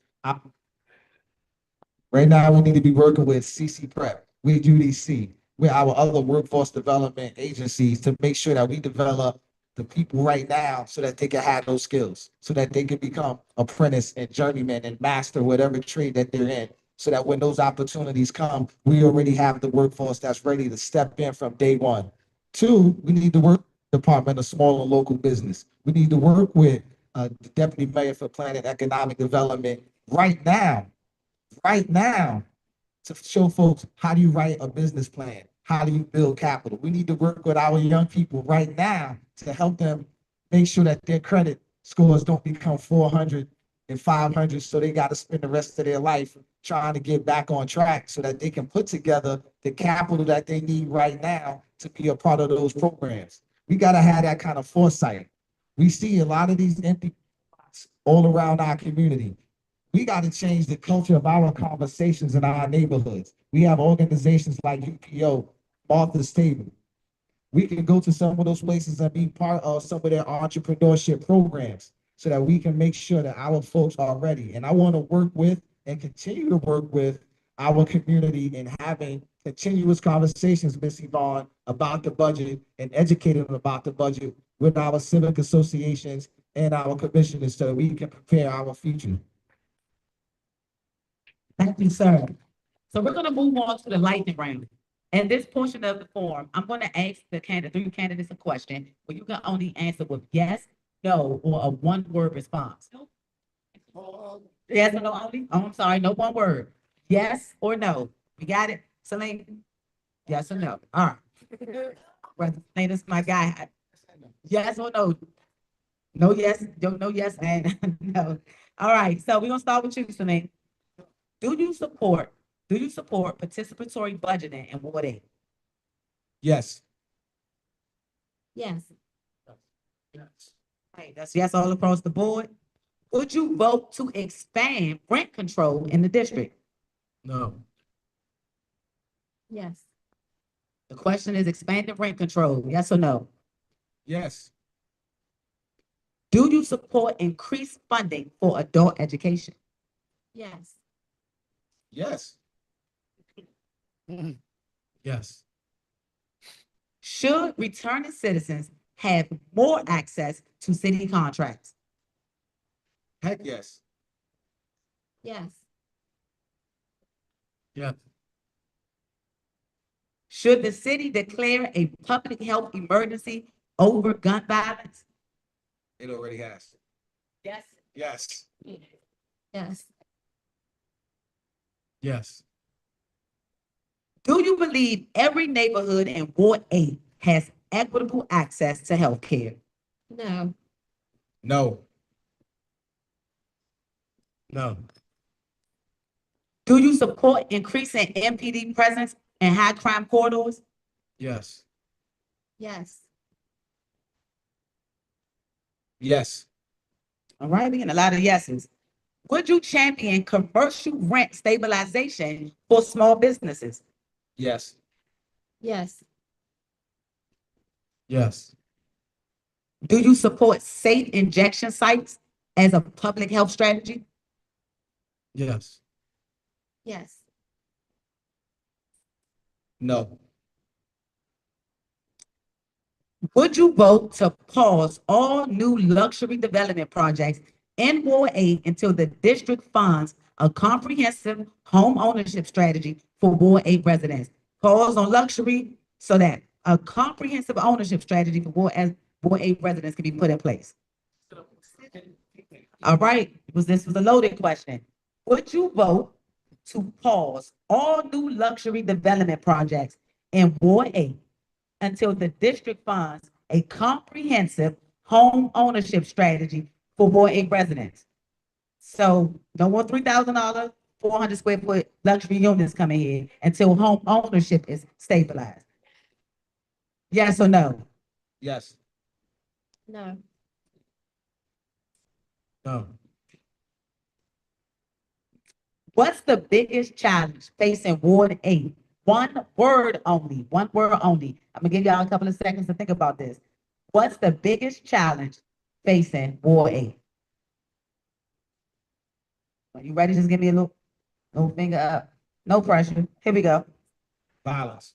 G: CC Prep, with UDC, with our other workforce development agencies to make sure that we develop the people right now so that they can have those skills, so that they can become apprentice and journeyman and master whatever trade that they're in. So that when those opportunities come, we already have the workforce that's ready to step in from day one. Two, we need to work Department of Small and Local Business. We need to work with the Deputy Mayor for Planning and Economic Development right now, to show folks how do you write a business plan? How do you build capital? We need to work with our young people right now to help them make sure that their credit scores don't become 400 and 500, so they got to spend the rest of their life trying to get back on track so that they can put together the capital that they need right now to be a part of those programs. We got to have that kind of foresight. We see a lot of these empty spots all around our community. We got to change the culture of our conversations in our neighborhoods. We have organizations like UPO, Martha's Table. We can go to some of those places and be part of some of their entrepreneurship programs so that we can make sure that our folks are ready. And I want to work with and continue to work with our community in having continuous conversations, Ms. Yvonne, about the budget and educating them about the budget with our civic associations and our commissioners so that we can prepare our future.
B: Thank you, sir. So we're gonna move on to the lightning round. In this portion of the forum, I'm gonna ask the three candidates a question, but you can only answer with yes, no, or a one-word response. Yes or no only? Oh, I'm sorry, no one word. Yes or no? We got it, Celine? Yes or no? All right. Brother, this is my guy. Yes or no? No yes, no yes, and no. All right, so we're gonna start with you, Celine. Do you support participatory budgeting in Ward 8?
G: Yes.
F: Yes.
B: Hey, that's yes all across the board. Would you vote to expand rent control in the district?
C: No.
F: Yes.
B: The question is expanding rent control, yes or no?
G: Yes.
B: Do you support increased funding for adult education?
F: Yes.
G: Yes.
C: Yes.
B: Should returning citizens have more access to city contracts?
G: Heck, yes.
F: Yes.
C: Yes.
B: Should the city declare a public health emergency over gun violence?
G: It already has.
B: Yes.
G: Yes.
F: Yes.
C: Yes.
B: Do you believe every neighborhood in Ward 8 has equitable access to health care?
F: No.
G: No.
C: No.
B: Do you support increasing MPD presence in high crime corridors?
C: Yes.
F: Yes.
G: Yes.
B: All right, we getting a lot of yeses. Would you champion commercial rent stabilization for small businesses?
G: Yes.
F: Yes.
C: Yes.
B: Do you support safe injection sites as a public health strategy?
C: Yes.
F: Yes.
G: No.
B: Would you vote to pause all new luxury development projects in Ward 8 until the district funds a comprehensive home ownership strategy for Ward 8 residents? Pause on luxury so that a comprehensive ownership strategy for Ward 8 residents can be put in place. All right, this was a loaded question. Would you vote to pause all new luxury development projects in Ward 8 until the district funds a comprehensive home ownership strategy for Ward 8 residents? So no more $3,000, 400 square foot luxury units coming here until home ownership is stabilized. Yes or no?
G: Yes.
F: No.
C: No.
B: What's the biggest challenge facing Ward 8? One word only, one word only. I'm gonna give y'all a couple of seconds to think about this. What's the biggest challenge facing Ward 8? Are you ready? Just give me a little finger up. No pressure. Here we go.
C: Violence.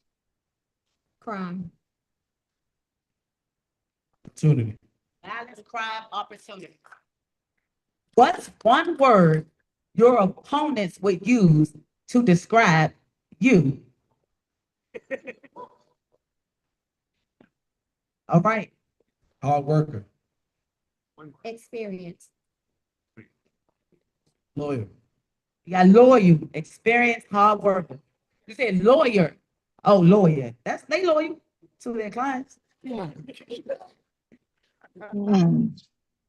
F: Crime.
C: Opportunity.
B: Violence, crime, opportunity. What's one word your opponents would use to describe you? All right.
C: Hard worker.
F: Experience.
C: Lawyer.
B: You got lawyer, experienced, hard worker. You said lawyer. Oh, lawyer. They loyal to their clients.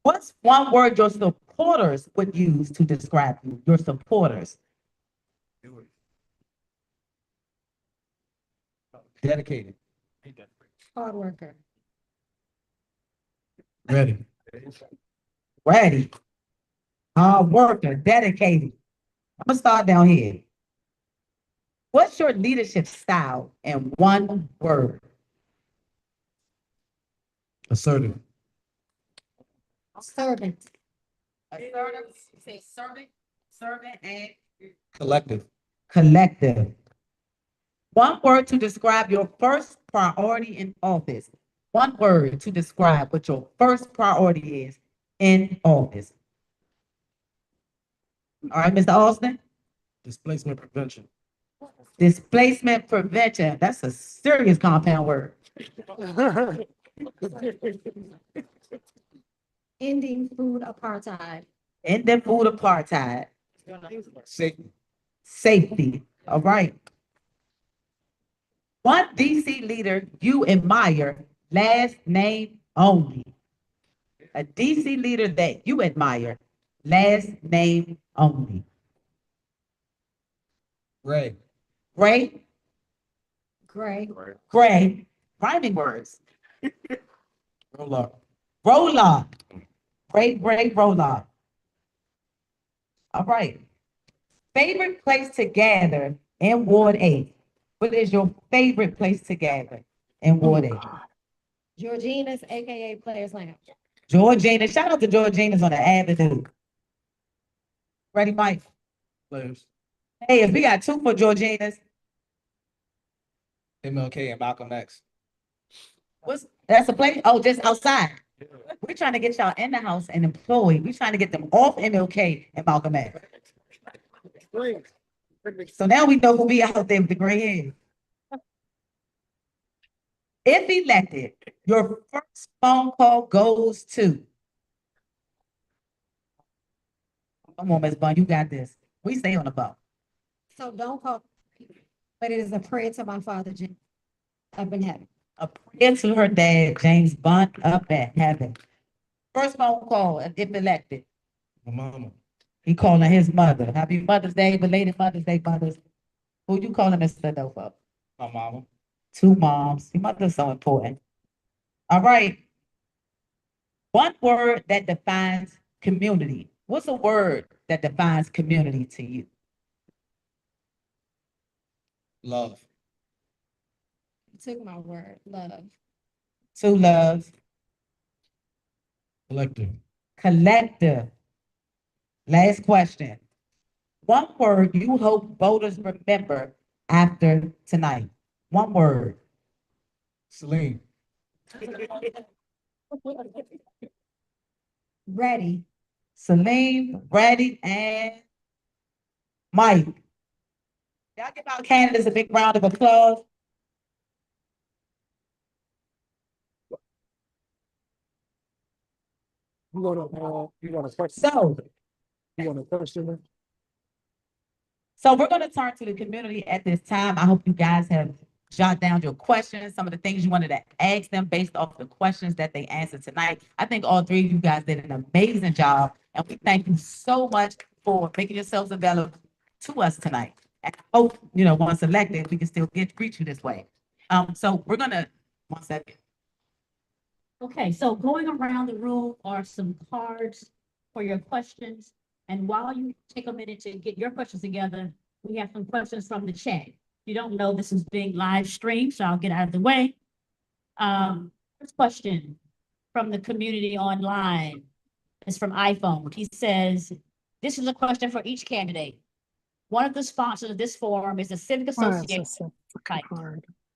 B: What's one word your supporters would use to describe you? Your supporters.
G: Dedicated.
F: Hard worker.
C: Ready.
B: Ready. Hard worker, dedicated. I'm gonna start down here. What's your leadership style in one word?
C: Assertive.
F: Servant.
B: Assertive, you say servant and
G: Collective.
B: collective. One word to describe your first priority in office. One word to describe what your first priority is in office. All right, Mr. Austin?
C: Displacement prevention.
B: Displacement prevention. That's a serious compound word.
F: Ending food apartheid.
B: Ending food apartheid.
G: Safety.
B: Safety. All right. One DC leader you admire, last name only. A DC leader that you admire, last name only.
G: Ray.
B: Gray,
F: Gray.
B: Gray, rhyming words.
C: Roll up.
B: Rolla. Gray, Rolla. All right. Favorite place to gather in Ward 8. What is your favorite place to gather in Ward 8?
F: Georgina's, AKA Players Lounge.
B: Georgina, shout out to Georgina's on the avenue. Ready, Mike?
C: Players.
B: Hey, if we got two for Georgina's,
G: MLK and Malcolm X.
B: that's a place, oh, just outside. We're trying to get y'all in the house and employed. We're trying to get them off MLK and Malcolm X. So now we know who be out there with the gray hair. If elected, your first phone call goes to. Come on, Ms. Bun, you got this. We stay on the boat.
F: So don't call, but it is a prayer to my father, Jim, up in heaven.
B: A prayer to her dad, James Bunt, up at heaven. First phone call, if elected.
C: My mama.
B: He calling his mother. Happy Mother's Day, belated Mother's Day, mothers. Who you calling, Mr. Adolfo?
G: My mama.
B: Two moms. Your mother's so important. All right. One word that defines community. What's a word that defines community to you?
G: Love.
F: You took my word, love.
B: Two loves.
C: Collective.
B: Collective. Last question. One word you hope voters remember after tonight. One word.
G: Celine.
F: Ready.
B: Celine, Ready, and Mike. Y'all give our candidates a big round of applause.
C: You want to first?
B: So,
C: You want to first?
B: so we're going to turn to the community at this time. I hope you guys have jot down your questions, some of the things you wanted to ask them based off the questions that they answered tonight. I think all three of you guys did an amazing job, and we thank you so much for making yourselves available to us tonight. And I hope, once elected, we can still greet you this way. So we're gonna, one second.
A: Okay, so going around the room are some cards for your questions. And while you take a minute to get your questions together, we have some questions from the chat. You don't know this is being live streamed, so I'll get out of the way. First question from the community online is from iPhone. He says, this is a question for each candidate. One of the sponsors of this forum is the Civic Association,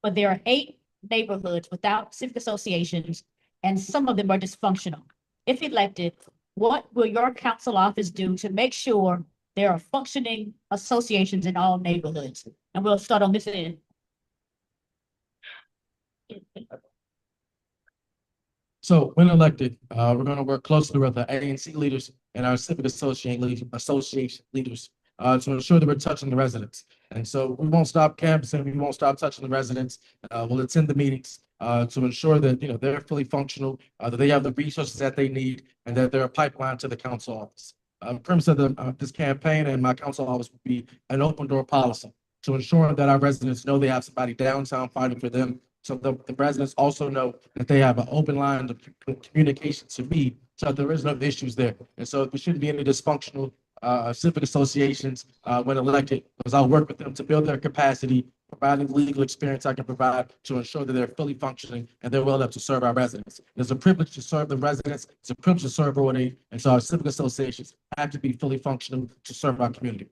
A: but there are 8 neighborhoods without civic associations, and some of them are dysfunctional. If elected, what will your council office do to make sure there are functioning associations in all neighborhoods? And we'll start on this end.
C: So when elected, we're going to work closely with the ANC leaders and our civic association leaders to ensure that we're touching the residents. And so we won't stop canvassing, we won't stop touching the residents. We'll attend the meetings to ensure that they're fully functional, that they have the resources that they need, and that they're a pipeline to the council office. The premise of this campaign and my council office will be an open door policy to ensure that our residents know they have somebody downtown fighting for them. So the residents also know that they have an open line of communication to me, so there is no issues there. And so there shouldn't be any dysfunctional civic associations when elected, because I'll work with them to build their capacity, providing the legal experience I can provide to ensure that they're fully functioning and they're well enough to serve our residents. It's a privilege to serve the residents. It's a privilege to serve Ward 8, and so our civic associations have to be fully functional to serve our community.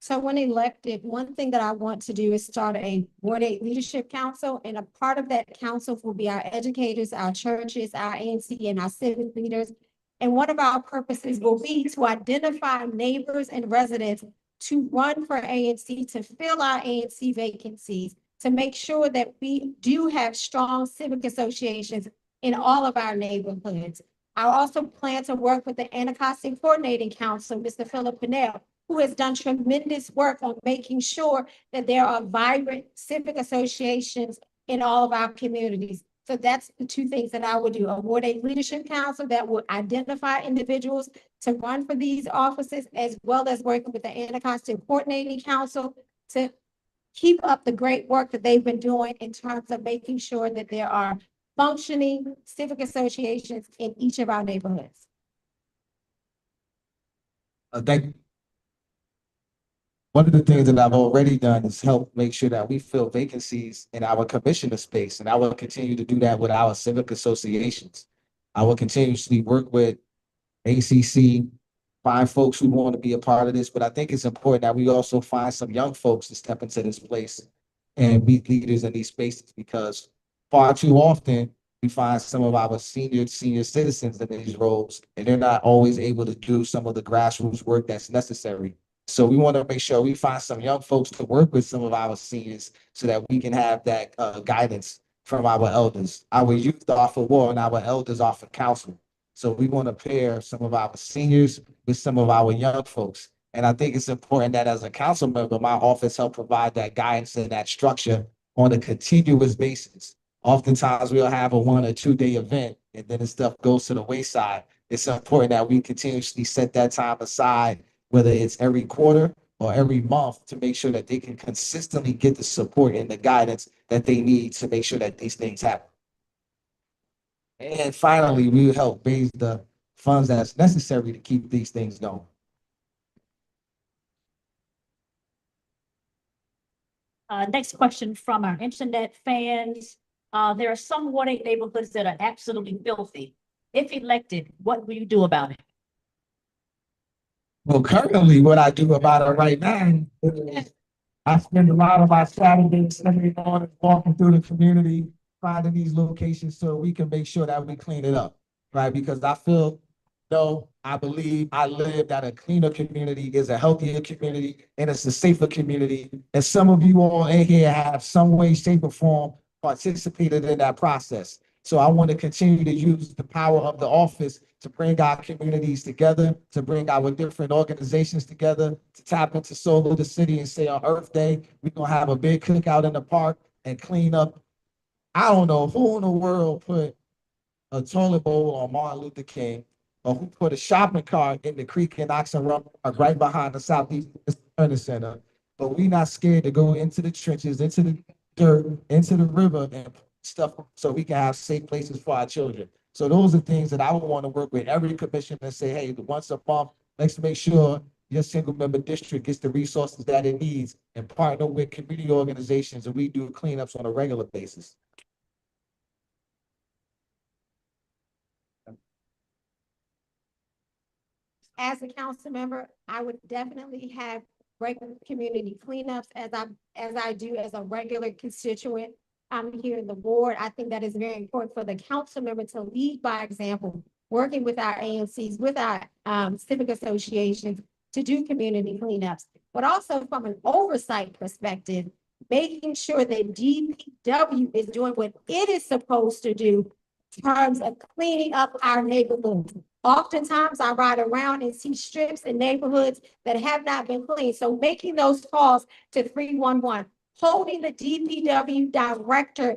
F: So when elected, one thing that I want to do is start a Ward 8 Leadership Council, and a part of that council will be our educators, our churches, our ANC, and our civic leaders. And one of our purposes will be to identify neighbors and residents to run for ANC, to fill our ANC vacancies, to make sure that we do have strong civic associations in all of our neighborhoods. I also plan to work with the Anacostia Coordinating Council, Mr. Philip Pinnell, who has done tremendous work on making sure that there are vibrant civic associations in all of our communities. So that's the 2 things that I would do: a Ward 8 Leadership Council that will identify individuals to run for these offices, as well as working with the Anacostia Coordinating Council to keep up the great work that they've been doing in terms of making sure that there are functioning civic associations in each of our neighborhoods.
G: Thank you. one of the things that I've already done is help make sure that we fill vacancies in our commissioner space, and I will continue to do that with our civic associations. I will continuously work with ACC, find folks who want to be a part of this, but I think it's important that we also find some young folks to step into this place and be leaders in these spaces, because far too often we find some of our senior citizens in these roles, and they're not always able to do some of the grassroots work that's necessary. So we want to make sure we find some young folks to work with some of our seniors so that we can have that guidance from our elders. Our youth are for war and our elders are for counsel. So we want to pair some of our seniors with some of our young folks. And I think it's important that as a council member, my office help provide that guidance and that structure on a continuous basis. Oftentimes we'll have a 1 or 2 day event and then the stuff goes to the wayside. It's important that we continuously set that time aside, whether it's every quarter or every month, to make sure that they can consistently get the support and the guidance that they need to make sure that these things happen. And finally, we will help raise the funds that's necessary to keep these things going.
A: Next question from our internet fans. There are some water neighborhoods that are absolutely filthy. If elected, what will you do about it?
G: Well, currently, what I do about it right now is I spend a lot of my Saturdays, Sunday mornings walking through the community, finding these locations so we can make sure that we clean it up, right? Because I feel, no, I believe I live that a cleaner community is a healthier community and it's a safer community. And some of you all in here have some way, shape, or form participated in that process. So I want to continue to use the power of the office to bring our communities together, to bring our different organizations together, to tap into Soul of the City and say on Earth Day, we're going to have a big cookout in the park and clean up. I don't know who in the world put a toilet bowl on Martin Luther King, or who put a shopping cart in the creek in Oxenford, or right behind the Southeast Learning Center. But we not scared to go into the trenches, into the dirt, into the river and stuff so we can have safe places for our children. So those are things that I would want to work with every commissioner and say, hey, once a month, let's make sure your single member district gets the resources that it needs and partner with community organizations, and we do cleanups on a regular basis.
F: As a council member, I would definitely have regular community cleanups as I do as a regular constituent. I'm here in the board. I think that is very important for the council member to lead by example, working with our AMCs, with our civic associations to do community cleanups, but also from an oversight perspective, making sure that DPW is doing what it is supposed to do in terms of cleaning up our neighborhoods. Oftentimes I ride around and see strips in neighborhoods that have not been cleaned. So making those calls to 311, holding the DPW director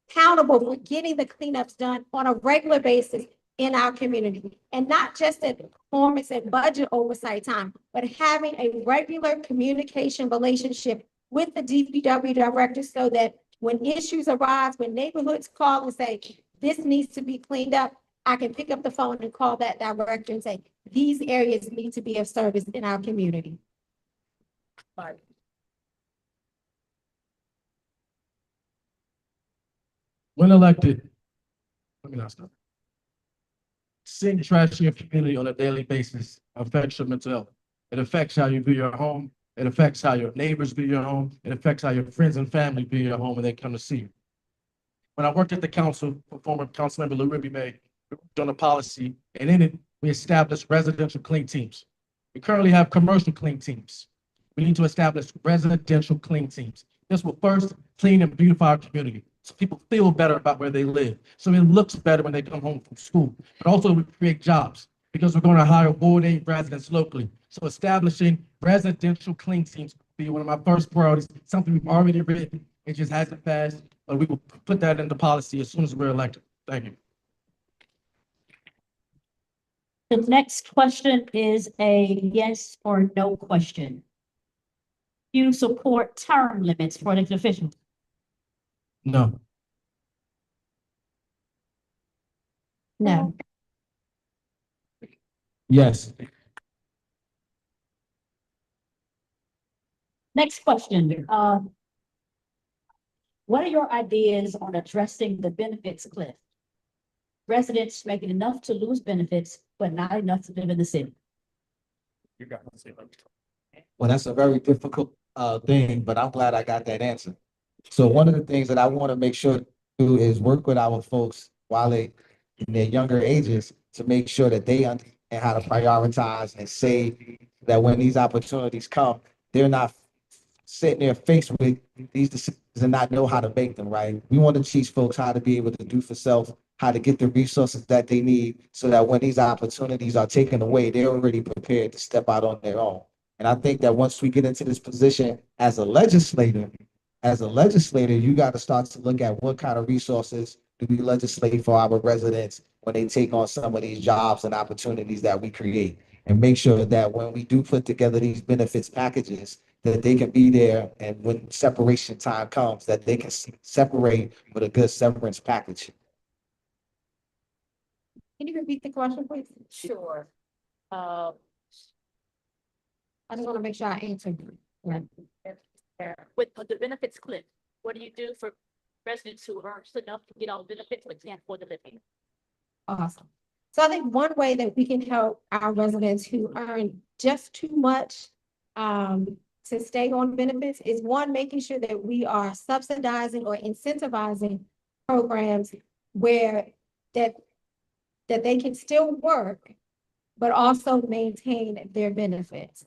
F: accountable for getting the cleanups done on a regular basis in our community. And not just at performance and budget oversight time, but having a regular communication relationship with the DPW director so that when issues arise, when neighborhoods call and say, this needs to be cleaned up, I can pick up the phone and call that director and say, these areas need to be of service in our community.
C: When elected, let me not stop. Seeing trash in your community on a daily basis affects your mental health. It affects how you view your home. It affects how your neighbors view your home. It affects how your friends and family view your home when they come to see you. When I worked at the council, former council member Lou May, we worked on a policy, and in it, we established residential clean teams. We currently have commercial clean teams. We need to establish residential clean teams. This will first clean and beautify our community, so people feel better about where they live. So it looks better when they come home from school, but also we create jobs because we're going to hire Ward 8 residents locally. So establishing residential clean teams will be one of my first priorities, something we've already written. It just hasn't passed, but we will put that into policy as soon as we're elected. Thank you.
A: The next question is a yes or no question. You support term limits for elected officials?
C: No.
A: No.
G: Yes.
A: Next question, what are your ideas on addressing the benefits cliff? Residents making enough to lose benefits, but not enough to live in the city.
G: Well, that's a very difficult thing, but I'm glad I got that answer. So one of the things that I want to make sure to do is work with our folks while they in their younger ages to make sure that they understand how to prioritize and save, that when these opportunities come, they're not sitting there faced with these decisions and not know how to make them, right? We want to teach folks how to be able to do for self, how to get the resources that they need so that when these opportunities are taken away, they're already prepared to step out on their own. And I think that once we get into this position as a legislator, you got to start to look at what kind of resources do we legislate for our residents when they take on some of these jobs and opportunities that we create, and make sure that when we do put together these benefits packages, that they can be there, and when separation time comes, that they can separate with a good severance package.
F: Can you repeat the question, please?
A: Sure.
F: I just want to make sure I answer. Right.
A: With the benefits cliff, what do you do for residents who earn enough to get all the benefits but can't afford the living?
F: Awesome. So I think one way that we can help our residents who earn just too much to stay on benefits is, one, making sure that we are subsidizing or incentivizing programs where that they can still work, but also maintain their benefits.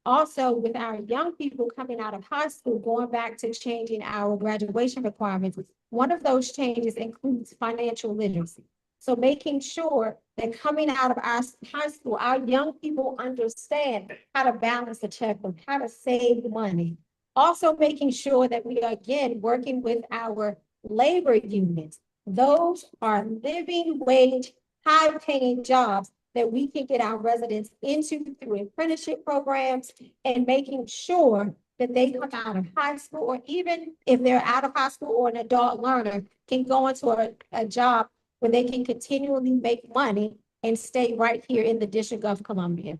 F: Also, with our young people coming out of high school, going back to changing our graduation requirements, one of those changes includes financial literacy. So making sure that coming out of our high school, our young people understand how to balance a checkbook, how to save money. Also making sure that we are, again, working with our labor unions. Those are living wage, high-paying jobs that we can get our residents into through apprenticeship programs, and making sure that they come out of high school, or even if they're out of high school or an adult learner, can go into a job where they can continually make money and stay right here in the District of Columbia.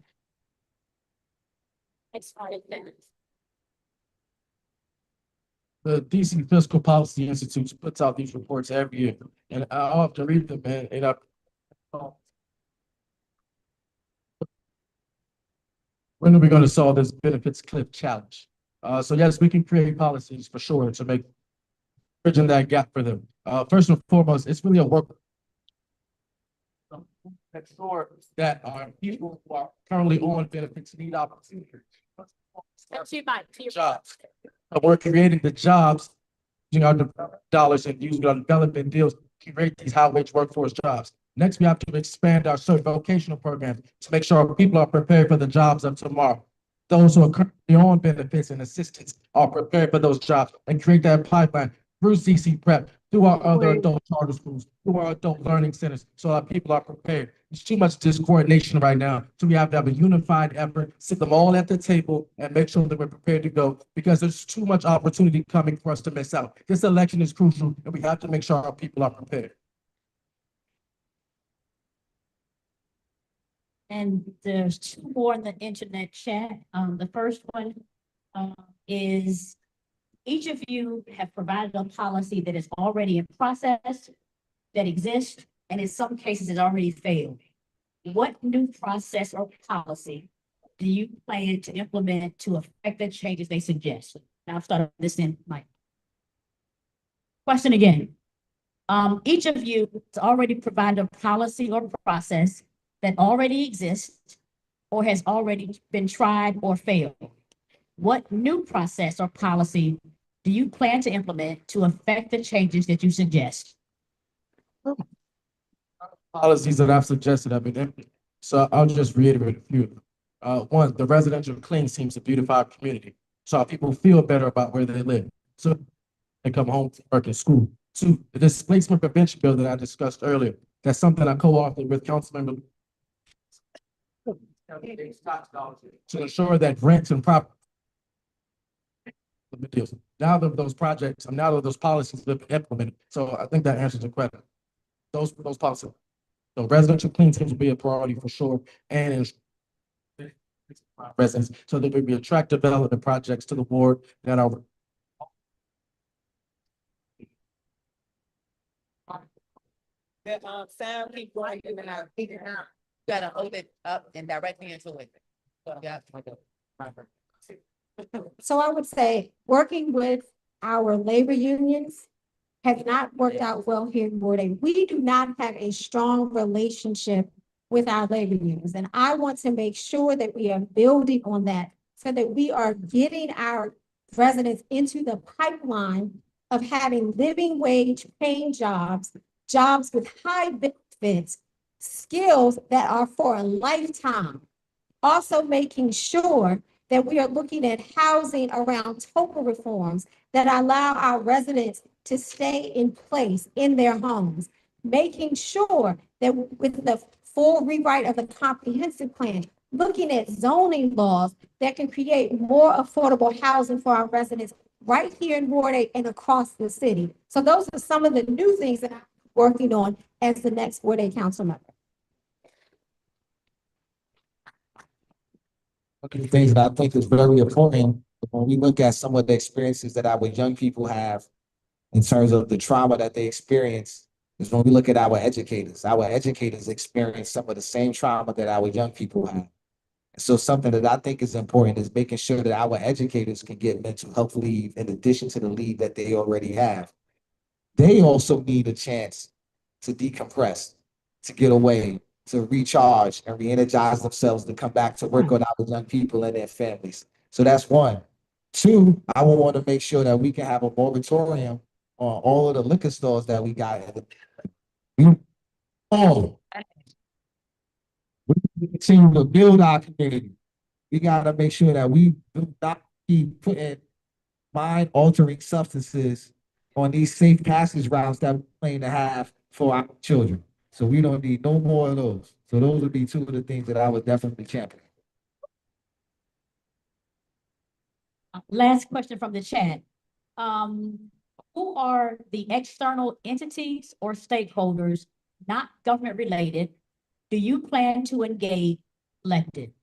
C: The DC Fiscal Policy Institute puts out these reports every year, and I often read them, and when are we going to solve this benefits cliff challenge? So yes, we can create policies for sure to make bridging that gap for them. First and foremost, it's really a work sure that our people who are currently on benefits need opportunities. Jobs. We're creating the jobs using our dollars and using our development deals to create these high wage workforce jobs. Next, we have to expand our certain vocational programs to make sure our people are prepared for the jobs of tomorrow. Those who are currently on benefits and assistance are prepared for those jobs, and create that pipeline through CC Prep, through our other adult charter schools, through our adult learning centers, so our people are prepared. There's too much discoordination right now, so we have to have a unified effort, sit them all at the table, and make sure that we're prepared to go, because there's too much opportunity coming for us to miss out. This election is crucial, and we have to make sure our people are prepared.
A: And there's two more in the internet chat. The first one is, each of you have provided a policy that is already in process, that exists, and in some cases has already failed. What new process or policy do you plan to implement to affect the changes they suggest? Now I'll start this in, Mike. Question again. Each of you has already provided a policy or process that already exists or has already been tried or failed. What new process or policy do you plan to implement to affect the changes that you suggest?
C: Policies that I've suggested have been implemented, so I'll just reiterate a few. One, the residential clean seems to beautify our community, so our people feel better about where they live, so they come home to work and school. Two, the displacement prevention bill that I discussed earlier, that's something I co-authored with Councilmember to ensure that rents and property deals. Now that those projects, now that those policies have been implemented, so I think that answers the question. Those policies. So residential clean seems to be a priority for sure, and residents, so there will be attract development projects to the board that are.
E: The sound keep going in and out. Gotta hold it up and directly into it. Yeah.
F: So I would say, working with our labor unions has not worked out well here in Ward 8. We do not have a strong relationship with our labor unions, and I want to make sure that we are building on that so that we are getting our residents into the pipeline of having living wage paying jobs, jobs with high benefits, skills that are for a lifetime. Also making sure that we are looking at housing around total reforms that allow our residents to stay in place in their homes. Making sure that with the full rewrite of the comprehensive plan, looking at zoning laws that can create more affordable housing for our residents right here in Ward 8 and across the city. So those are some of the new things that I'm working on as the next Ward 8 council member.
G: One of the things that I think is very important when we look at some of the experiences that our young people have in terms of the trauma that they experience is when we look at our educators. Our educators experience some of the same trauma that our young people have. So something that I think is important is making sure that our educators can get mental health leave in addition to the leave that they already have. They also need a chance to decompress, to get away, to recharge and re-energize themselves to come back to work on our young people and their families. So that's one. Two, I will want to make sure that we can have a moratorium on all of the liquor stores that we got. We continue to build our community. We gotta make sure that we do not keep putting mind-altering substances on these safe passage routes that we plan to have for our children. So we don't need no more of those. So those would be two of the things that I would definitely champion.
A: Last question from the chat. Who are the external entities or stakeholders, not government related, do you plan to engage elected?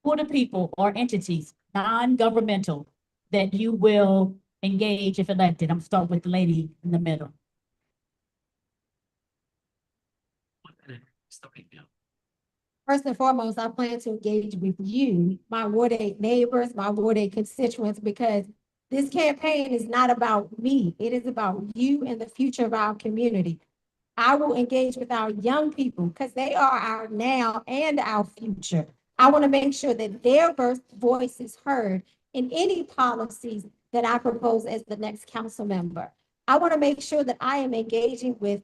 A: Who are the people or entities, non-governmental, that you will engage if elected? I'm starting with the lady in the middle.
H: Starting now.
F: First and foremost, I plan to engage with you, my Ward 8 neighbors, my Ward 8 constituents, because this campaign is not about me. It is about you and the future of our community. I will engage with our young people because they are our now and our future. I want to make sure that their voice is heard in any policies that I propose as the next council member. I want to make sure that I am engaging with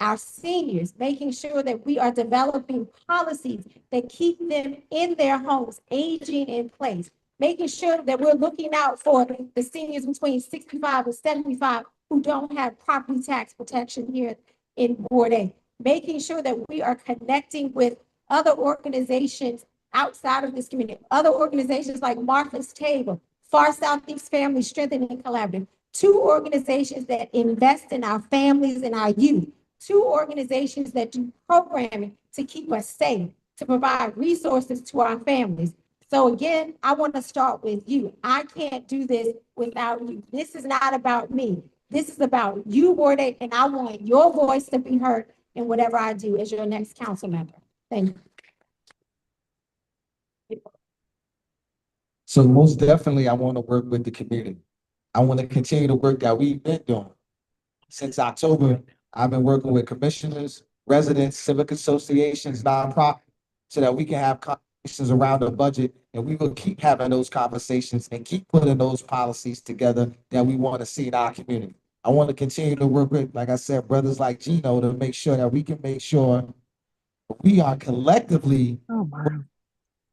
F: our seniors, making sure that we are developing policies that keep them in their homes, aging in place, making sure that we're looking out for the seniors between 65 and 75 who don't have property tax protection here in Ward 8, making sure that we are connecting with other organizations outside of this community, other organizations like Martha's Table, Far Southeast Family Strengthening Collaborative, two organizations that invest in our families and our youth, two organizations that do programming to keep us safe, to provide resources to our families. So again, I want to start with you. I can't do this without you. This is not about me. This is about you, Ward 8, and I want your voice to be heard in whatever I do as your next council member. Thank you.
G: So most definitely, I want to work with the community. I want to continue the work that we've been doing. Since October, I've been working with commissioners, residents, civic associations, nonprofits, so that we can have conversations around the budget, and we will keep having those conversations and keep putting those policies together that we want to see in our community. I want to continue to work with, like I said, brothers like Gino to make sure that we can make sure we are collectively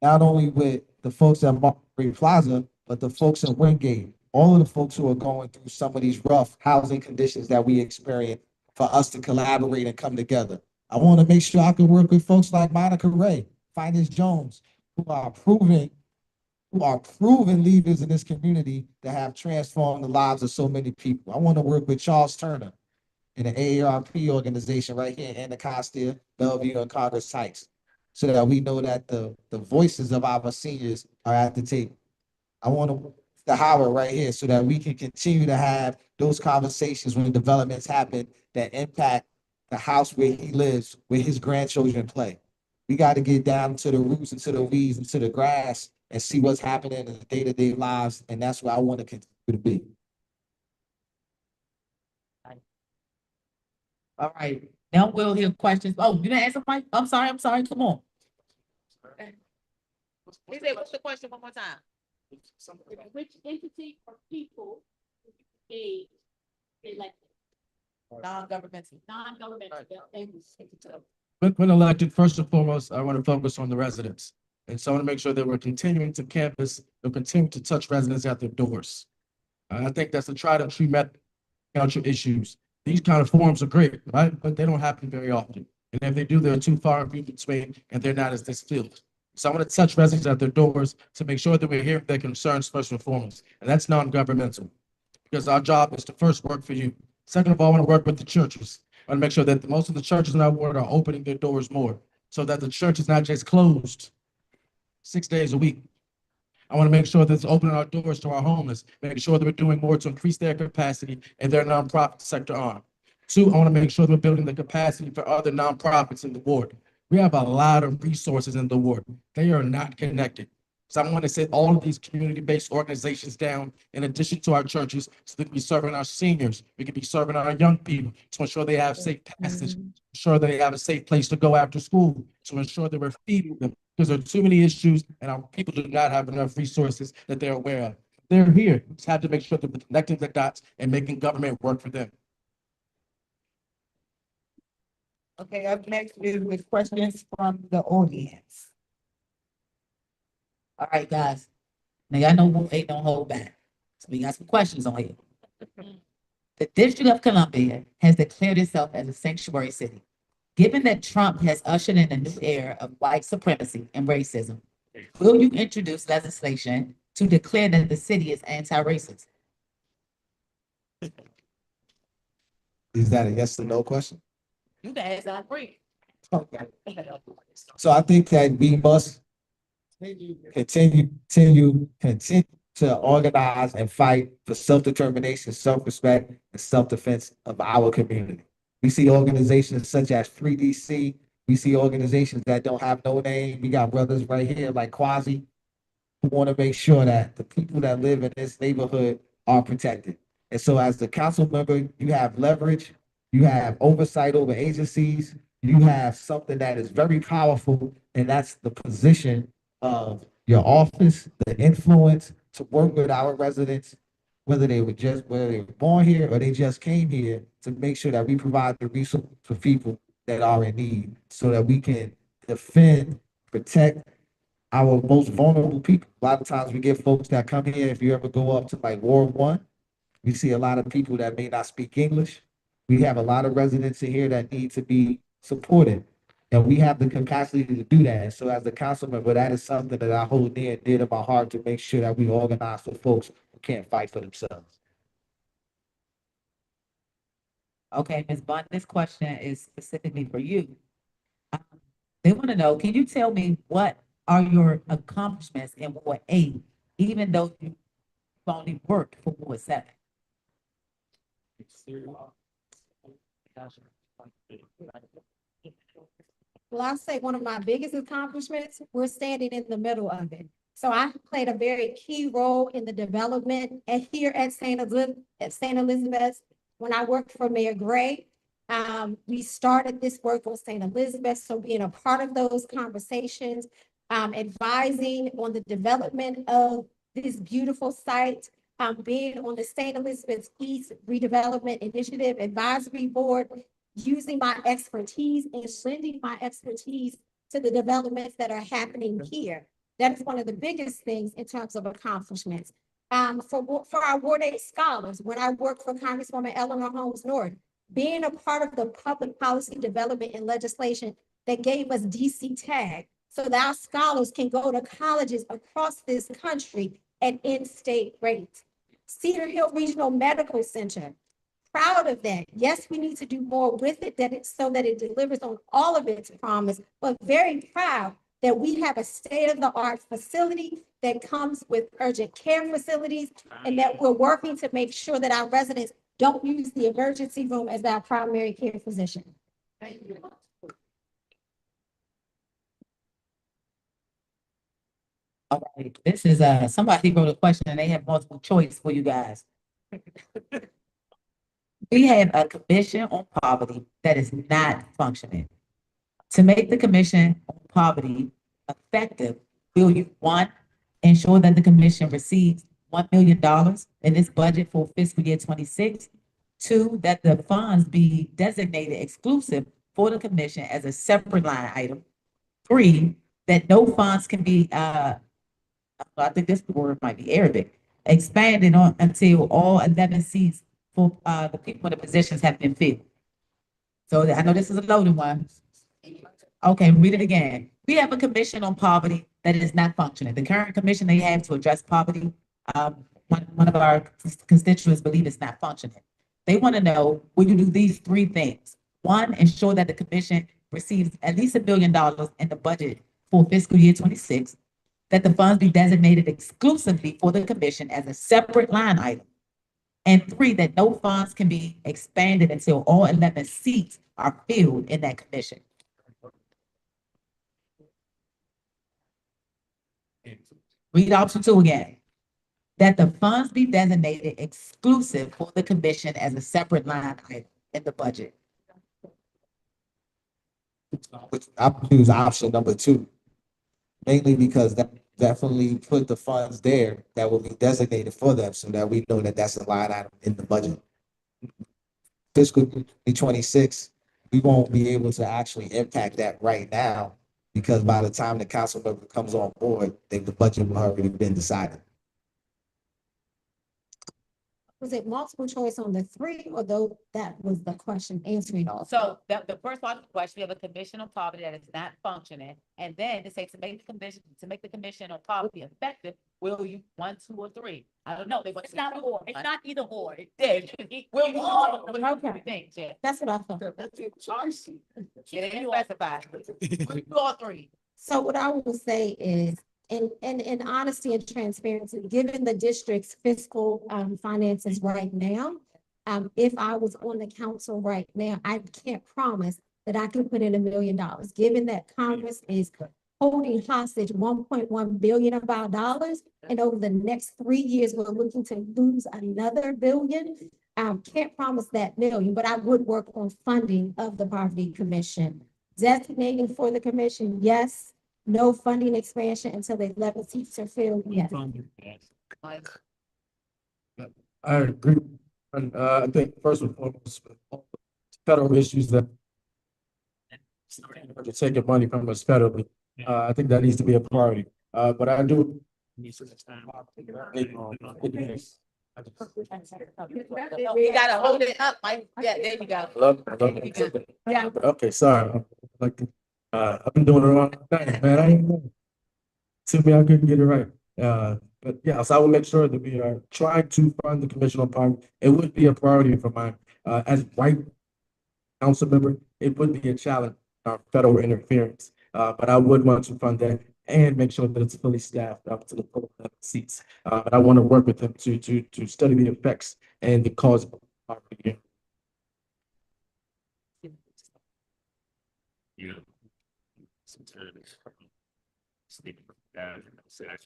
G: not only with the folks at Marbury Plaza, but the folks in Wingate, all of the folks who are going through some of these rough housing conditions that we experience, for us to collaborate and come together. I want to make sure I can work with folks like Monica Ray, Finance Jones, who are proven leaders in this community that have transformed the lives of so many people. I want to work with Charles Turner in the AARP organization right here in Anacostia, Bellevue, and Congress Heights. so that we know that the voices of our seniors are at the table. I want the Howard right here so that we can continue to have those conversations when developments happen that impact the house where he lives, where his grandchildren play. We got to get down to the roots and to the weeds and to the grass and see what's happening in the day-to-day lives. And that's where I want to continue to be.
B: All right, now we'll hear questions. Oh, you didn't answer my, I'm sorry, come on.
E: He said, what's the question one more time?
A: Which entity or people is elected,
E: Non-governmental.
A: non-governmental?
C: When elected, first and foremost, I want to focus on the residents. And so I want to make sure that we're continuing to campus, we're continuing to touch residents at their doors. I think that's a tried and true method to counter issues. These kind of forums are great, right? But they don't happen very often. And if they do, they're too far and few between, and they're not as distilled. So I want to touch residents at their doors to make sure that we're hearing their concerns first and foremost. And that's non-governmental, because our job is to first work for you. Second of all, I want to work with the churches. I want to make sure that most of the churches in our ward are opening their doors more, so that the church is not just closed 6 days a week. I want to make sure that it's opening our doors to our homeless, making sure that we're doing more to increase their capacity and their nonprofit sector arm. Two, I want to make sure that we're building the capacity for other nonprofits in the ward. We have a lot of resources in the ward. They are not connected. So I want to sit all of these community-based organizations down in addition to our churches, so that we serving our seniors, we can be serving our young people to ensure they have safe passage, ensure that they have a safe place to go after school, to ensure that we're feeding them, because there are too many issues and our people do not have enough resources that they're aware of. They're here. We just have to make sure that we're connecting the dots and making government work for them.
D: Okay, up next is with questions from the audience.
B: All right, guys. Now y'all know ain't no hold back. So we got some questions on here. The District of Columbia has declared itself as a sanctuary city. Given that Trump has ushered in a new era of white supremacy and racism, will you introduce legislation to declare that the city is anti-racist?
G: Is that a yes or no question?
E: You can ask that free.
G: Okay. So I think that we must continue to organize and fight for self-determination, self-respect, and self-defense of our community. We see organizations such as 3DC. We see organizations that don't have no name. We got brothers right here like Quasi, who want to make sure that the people that live in this neighborhood are protected. And so as the council member, you have leverage, you have oversight over agencies, you have something that is very powerful, and that's the position of your office, the influence to work with our residents, whether they were born here or they just came here, to make sure that we provide the resources for people that are in need, so that we can defend, protect our most vulnerable people. A lot of times we get folks that come here, if you ever go up to like Ward 1, we see a lot of people that may not speak English. We have a lot of residents in here that need to be supported. And we have the capacity to do that. And so as a council member, that is something that I hold near and dear to my heart, to make sure that we organize for folks who can't fight for themselves.
B: Okay, Ms. Bond, this question is specifically for you. They want to know, can you tell me what are your accomplishments in Ward 8, even though you've only worked for Ward 7?
F: Well, I'll say one of my biggest accomplishments, we're standing in the middle of it. So I played a very key role in the development here at St. Elizabeth. When I worked for Mayor Gray, we started this work on St. Elizabeth. So being a part of those conversations, advising on the development of this beautiful site, being on the St. Elizabeth East Redevelopment Initiative Advisory Board, using my expertise and lending my expertise to the developments that are happening here. That is one of the biggest things in terms of accomplishments. For our Ward 8 scholars, when I worked for Congresswoman Eleanor Holmes North, being a part of the public policy development and legislation that gave us DC tag, so that our scholars can go to colleges across this country at in-state rates. Cedar Hill Regional Medical Center, proud of that. Yes, we need to do more with it, that it's so that it delivers on all of its promise, but very proud that we have a state-of-the-art facility that comes with urgent care facilities, and that we're working to make sure that our residents don't use the emergency room as our primary care physician. Thank you.
B: All right, this is, somebody wrote a question and they have multiple choice for you guys. We have a commission on poverty that is not functioning. To make the commission on poverty effective, will you, one, ensure that the commission receives $1 million in this budget for fiscal year 26? Two, that the funds be designated exclusive for the commission as a separate line item. Three, that no funds can be, I think this word might be Arabic, expanded on until all 11 seats for, the people in the positions have been filled. So I know this is a loaded one. Okay, read it again. We have a commission on poverty that is not functioning. The current commission they have to address poverty, one of our constituents believe it's not functioning. They want to know, will you do these three things? One, ensure that the commission receives at least $1 billion in the budget for fiscal year 26, that the funds be designated exclusively for the commission as a separate line item. And three, that no funds can be expanded until all 11 seats are filled in that commission. Read option two again. That the funds be designated exclusive for the commission as a separate line item in the budget.
G: Which I would choose option number two, mainly because that definitely put the funds there that will be designated for them, so that we know that that's a line item in the budget. Fiscal 26, we won't be able to actually impact that right now, because by the time the council member comes on board, the budget will already been decided.
F: Was it multiple choice on the three, or though that was the question answering all?
B: So the first part of the question, we have a commission on poverty that is not functioning. And then to say to make the commission on poverty effective, will you one, two, or three? I don't know.
A: It's not or, it's not either or.
B: Will you all?
F: Okay.
B: Things, yeah.
F: That's what I thought.
B: Yeah, they didn't specify. Will you all three?
F: So what I will say is, in honesty and transparency, given the district's fiscal finances right now, if I was on the council right now, I can't promise that I can put in $1 million, given that Congress is holding hostage 1.1 billion of our dollars, and over the next 3 years, we're looking to lose another billion. Can't promise that million, but I would work on funding of the Poverty Commission. Designating for the commission, yes. No funding expansion until the 11 seats are filled, yes.
C: I agree. And I think first and foremost, federal issues that are taking money from us federally, I think that needs to be a priority. But I do.
E: You gotta hold it up, Mike. Yeah, there you go.
C: Yeah. Okay, sorry. I've been doing the wrong thing, man. I ain't know. To me, I couldn't get it right. But yeah, so I will make sure that we are trying to fund the commission on poverty. It would be a priority for mine. As white council member, it would be a challenge, federal interference. But I would want to fund that and make sure that it's fully staffed up to the full seats. But I want to work with them to study the effects and the cause of poverty.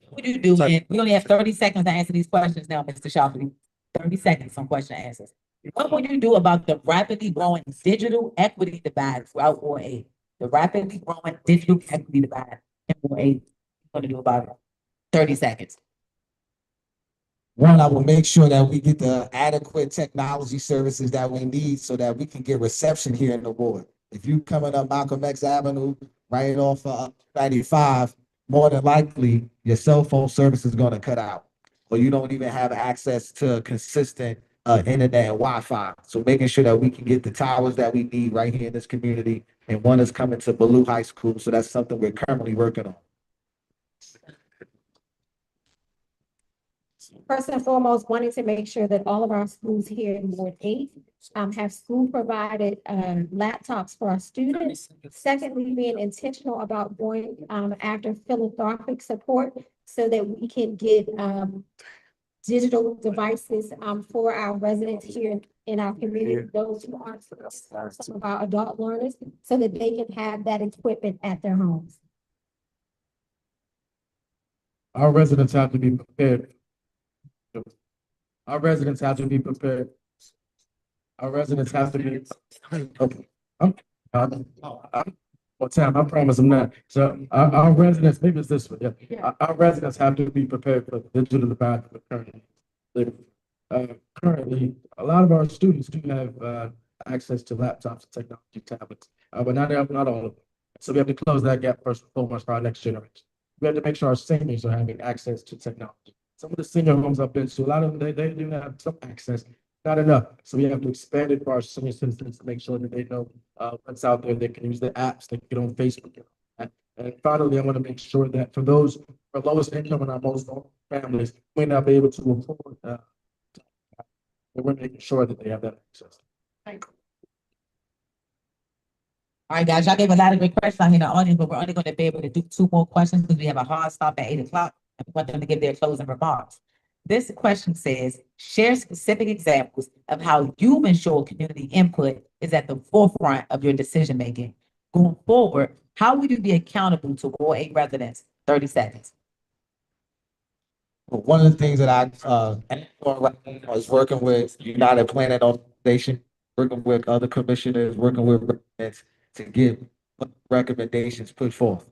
B: What do you do? And we only have 30 seconds to answer these questions now, Mr. Shoffley. 30 seconds on question and answers. What would you do about the rapidly growing digital equity divide throughout Ward 8? The rapidly growing digital equity divide in Ward 8. What to do about it? 30 seconds.
G: One, I will make sure that we get the adequate technology services that we need so that we can get reception here in the ward. If you coming up Malcolm X Avenue, right off of 95, more than likely your cell phone service is going to cut out, or you don't even have access to consistent internet and Wi-Fi. So making sure that we can get the towers that we need right here in this community, and one is coming to Ballou High School. So that's something we're currently working on.
F: First and foremost, wanting to make sure that all of our schools here in Ward 8 have school provided laptops for our students. Secondly, being intentional about going after philanthropic support so that we can get digital devices for our residents here in our community, those who are some of our adult learners, so that they can have that equipment at their homes.
C: Our residents have to be prepared. Our residents have to be prepared. Our residents have to be. Okay. Well, Tam, I promise I'm not. So our residents, maybe it's this one, yeah. Our residents have to be prepared for the digital divide that we're currently living. Currently, a lot of our students do have access to laptops and technology tablets, but not all of them. So we have to close that gap first and foremost for our next generation. We have to make sure our seniors are having access to technology. Some of the senior homes I've been to, a lot of them, they do have some access, not enough. So we have to expand it for our senior citizens to make sure that they know what's out there. They can use the apps, they can get on Facebook. And finally, I want to make sure that for those who are lowest income and our most vulnerable families may not be able to afford, that we're making sure that they have that access. Thank you.
B: All right, guys, y'all gave a lot of great questions out here in the audience, but we're only going to be able to do 2 more questions because we have a hard stop at 8 o'clock. And we want them to give their closing remarks. This question says, share specific examples of how you've ensured community input is at the forefront of your decision making. Going forward, how will you be accountable to Ward 8 residents? 30 seconds.
G: But one of the things that I was working with United Planet Organization, working with other commissioners, working with residents to get recommendations put forth.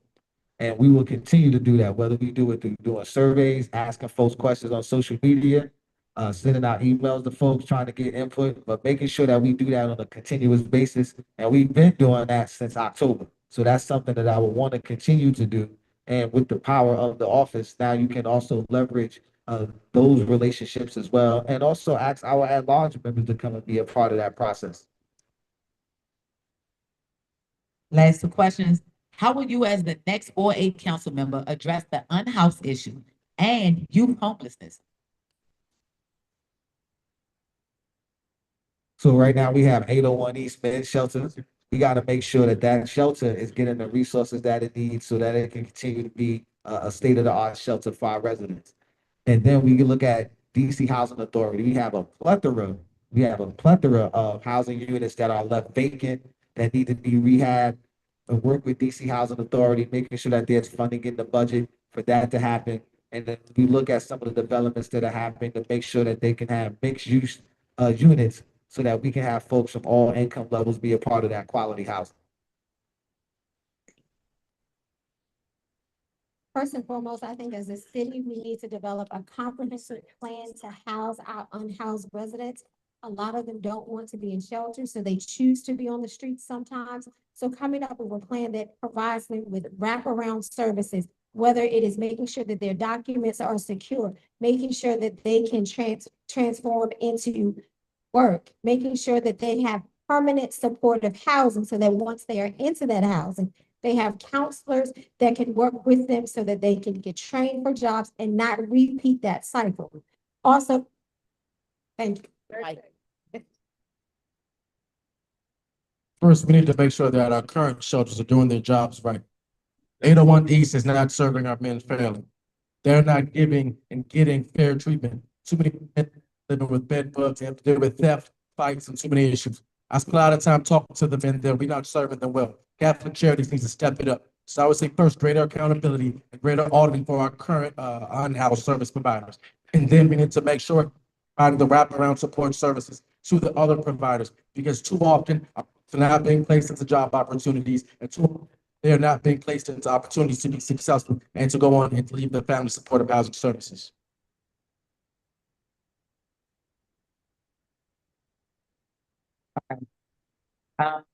G: And we will continue to do that, whether we do it through doing surveys, asking folks questions on social media, sending out emails to folks trying to get input, but making sure that we do that on a continuous basis. And we've been doing that since October. So that's something that I would want to continue to do. And with the power of the office, now you can also leverage those relationships as well. And also ask our at-large members to come and be a part of that process.
B: Last 2 questions. How will you, as the next Ward 8 council member, address the unhoused issue and youth homelessness?
G: So right now we have 801 East Mid Shelter. We got to make sure that that shelter is getting the resources that it needs so that it can continue to be a state-of-the-art shelter for our residents. And then we can look at DC Housing Authority. We have a plethora of housing units that are left vacant that need to be rehabbed. And work with DC Housing Authority, making sure that there's funding in the budget for that to happen. And then we look at some of the developments that are happening to make sure that they can have mixed use units so that we can have folks from all income levels be a part of that quality housing.
F: First and foremost, I think as a city, we need to develop a comprehensive plan to house our unhoused residents. A lot of them don't want to be in shelters, so they choose to be on the streets sometimes. So coming up with a plan that provides them with wraparound services, whether it is making sure that their documents are secure, making sure that they can transform into work, making sure that they have permanent supportive housing so that once they are into that housing, they have counselors that can work with them so that they can get trained for jobs and not repeat that cycle. Also, thank you.
B: Right.
C: First, we need to make sure that our current shelters are doing their jobs right. 801 East is not serving our men fairly. They're not giving and getting fair treatment. Too many men living with bed bugs, they have to deal with theft, fights, and too many issues. I spend a lot of time talking to the men there. We're not serving them well. Catholic Charities needs to step it up. So I would say first, greater accountability and greater auditing for our current unhoused service providers. And then we need to make sure providing the wraparound support services to the other providers, because too often they're not being placed into job opportunities, and too often they're not being placed into opportunities to be successful and to go on and to leave their family supportive housing services.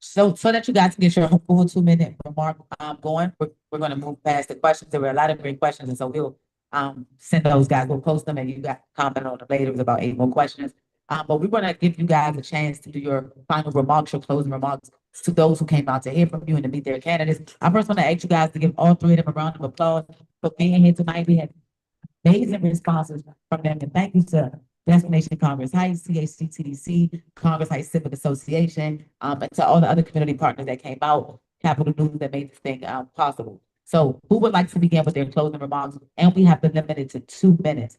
B: So that you guys can get your full 2-minute remark going, we're going to move past the questions. There were a lot of great questions, and so we'll send those guys. We'll post them, and you got comment on them later. It was about 8 more questions. But we're going to give you guys a chance to do your final remarks, your closing remarks to those who came out to hear from you and to meet their candidates. I first want to ask you guys to give all 3 of them a round of applause for being here tonight. We had amazing responses from them. And thank you to Destination Congress Heights, CHCTDC, Congress Heights Civic Association, and to all the other community partners that came out, Capital News that made this thing possible. So who would like to begin with their closing remarks? And we have to limit it to 2 minutes.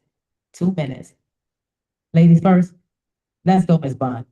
B: 2 minutes. Ladies first. Let's go, Ms. Bond.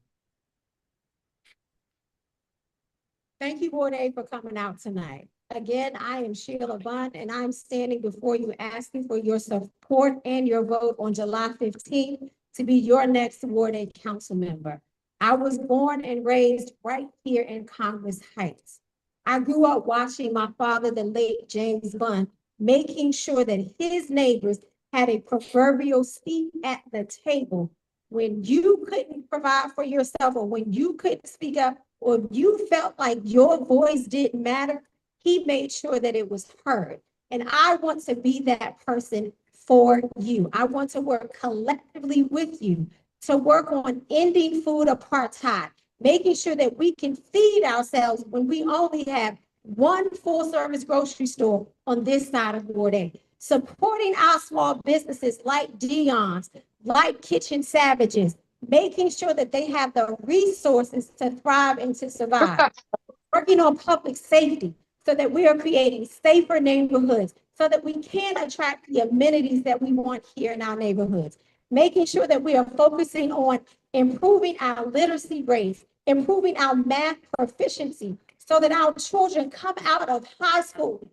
F: Thank you, Ward A, for coming out tonight. Again, I am Sheila Bond, and I'm standing before you asking for your support and your vote on July 15th to be your next Ward A council member. I was born and raised right here in Congress Heights. I grew up watching my father, the late James Bond, making sure that his neighbors had a proverbial seat at the table when you couldn't provide for yourself, or when you couldn't speak up, or if you felt like your voice didn't matter. He made sure that it was heard. And I want to be that person for you. I want to work collectively with you to work on ending food apartheid, making sure that we can feed ourselves when we only have one full-service grocery store on this side of Ward A. Supporting our small businesses like Dion's, like Kitchen Savages, making sure that they have the resources to thrive and to survive. Working on public safety so that we are creating safer neighborhoods, so that we can attract the amenities that we want here in our neighborhoods. Making sure that we are focusing on improving our literacy rates, improving our math proficiency, so that our children come out of high school,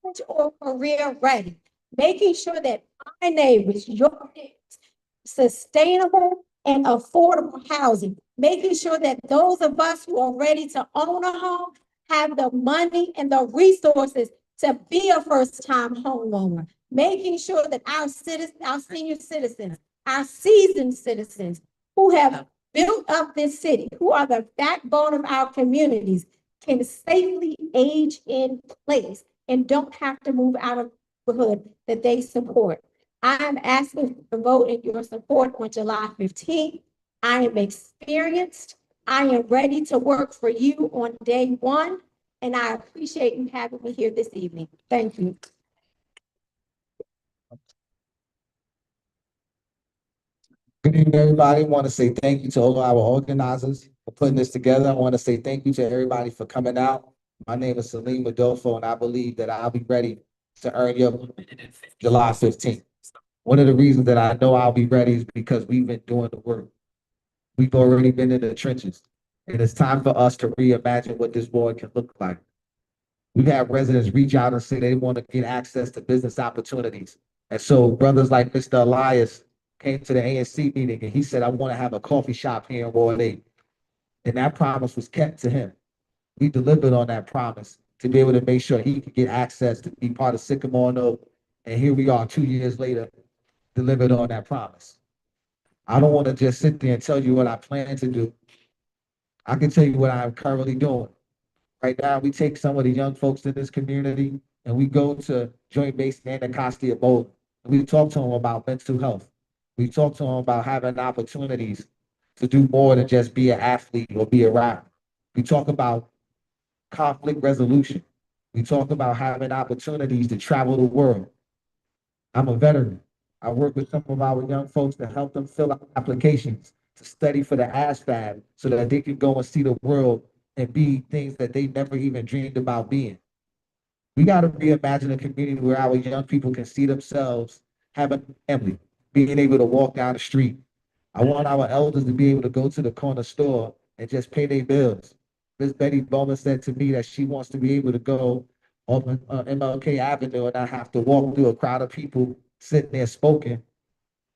F: college, or career ready. Making sure that my neighbors, your neighbors, sustainable and affordable housing, making sure that those of us who are ready to own a home have the money and the resources to be a first-time homeowner, making sure that our citizens, our senior citizens, our seasoned citizens who have built up this city, who are the backbone of our communities, can safely age in place and don't have to move out of the neighborhood that they support. I am asking for the vote in your support on July 15th. I am experienced. I am ready to work for you on day one, and I appreciate you having me here this evening. Thank you.
G: Good evening, everybody. I want to say thank you to all our organizers for putting this together. I want to say thank you to everybody for coming out. My name is Salim Adolfo, and I believe that I'll be ready to earn your July 15th. One of the reasons that I know I'll be ready is because we've been doing the work. We've already been in the trenches, and it's time for us to reimagine what this board can look like. We've had residents reach out and say they want to get access to business opportunities. And so brothers like Mr. Elias came to the ANC meeting and he said, I want to have a coffee shop here in Ward 8. And that promise was kept to him. We delivered on that promise to be able to make sure he could get access to be part of Sycamore and Oak. And here we are 2 years later, delivered on that promise. I don't want to just sit there and tell you what I plan to do. I can tell you what I'm currently doing. Right now, we take some of the young folks in this community and we go to Joint Base Anacostia Bowl. And we talk to them about mental health. We talk to them about having opportunities to do more than just be an athlete or be a rapper. We talk about conflict resolution. We talk about having opportunities to travel the world. I'm a veteran. I work with some of our young folks to help them fill out applications to study for the ASVAB so that they can go and see the world and be things that they never even dreamed about being. We got to reimagine a community where our young people can see themselves having a family, being able to walk down the street. I want our elders to be able to go to the corner store and just pay their bills. Miss Betty Bowman said to me that she wants to be able to go on MLK Avenue and not have to walk through a crowd of people sitting there smoking.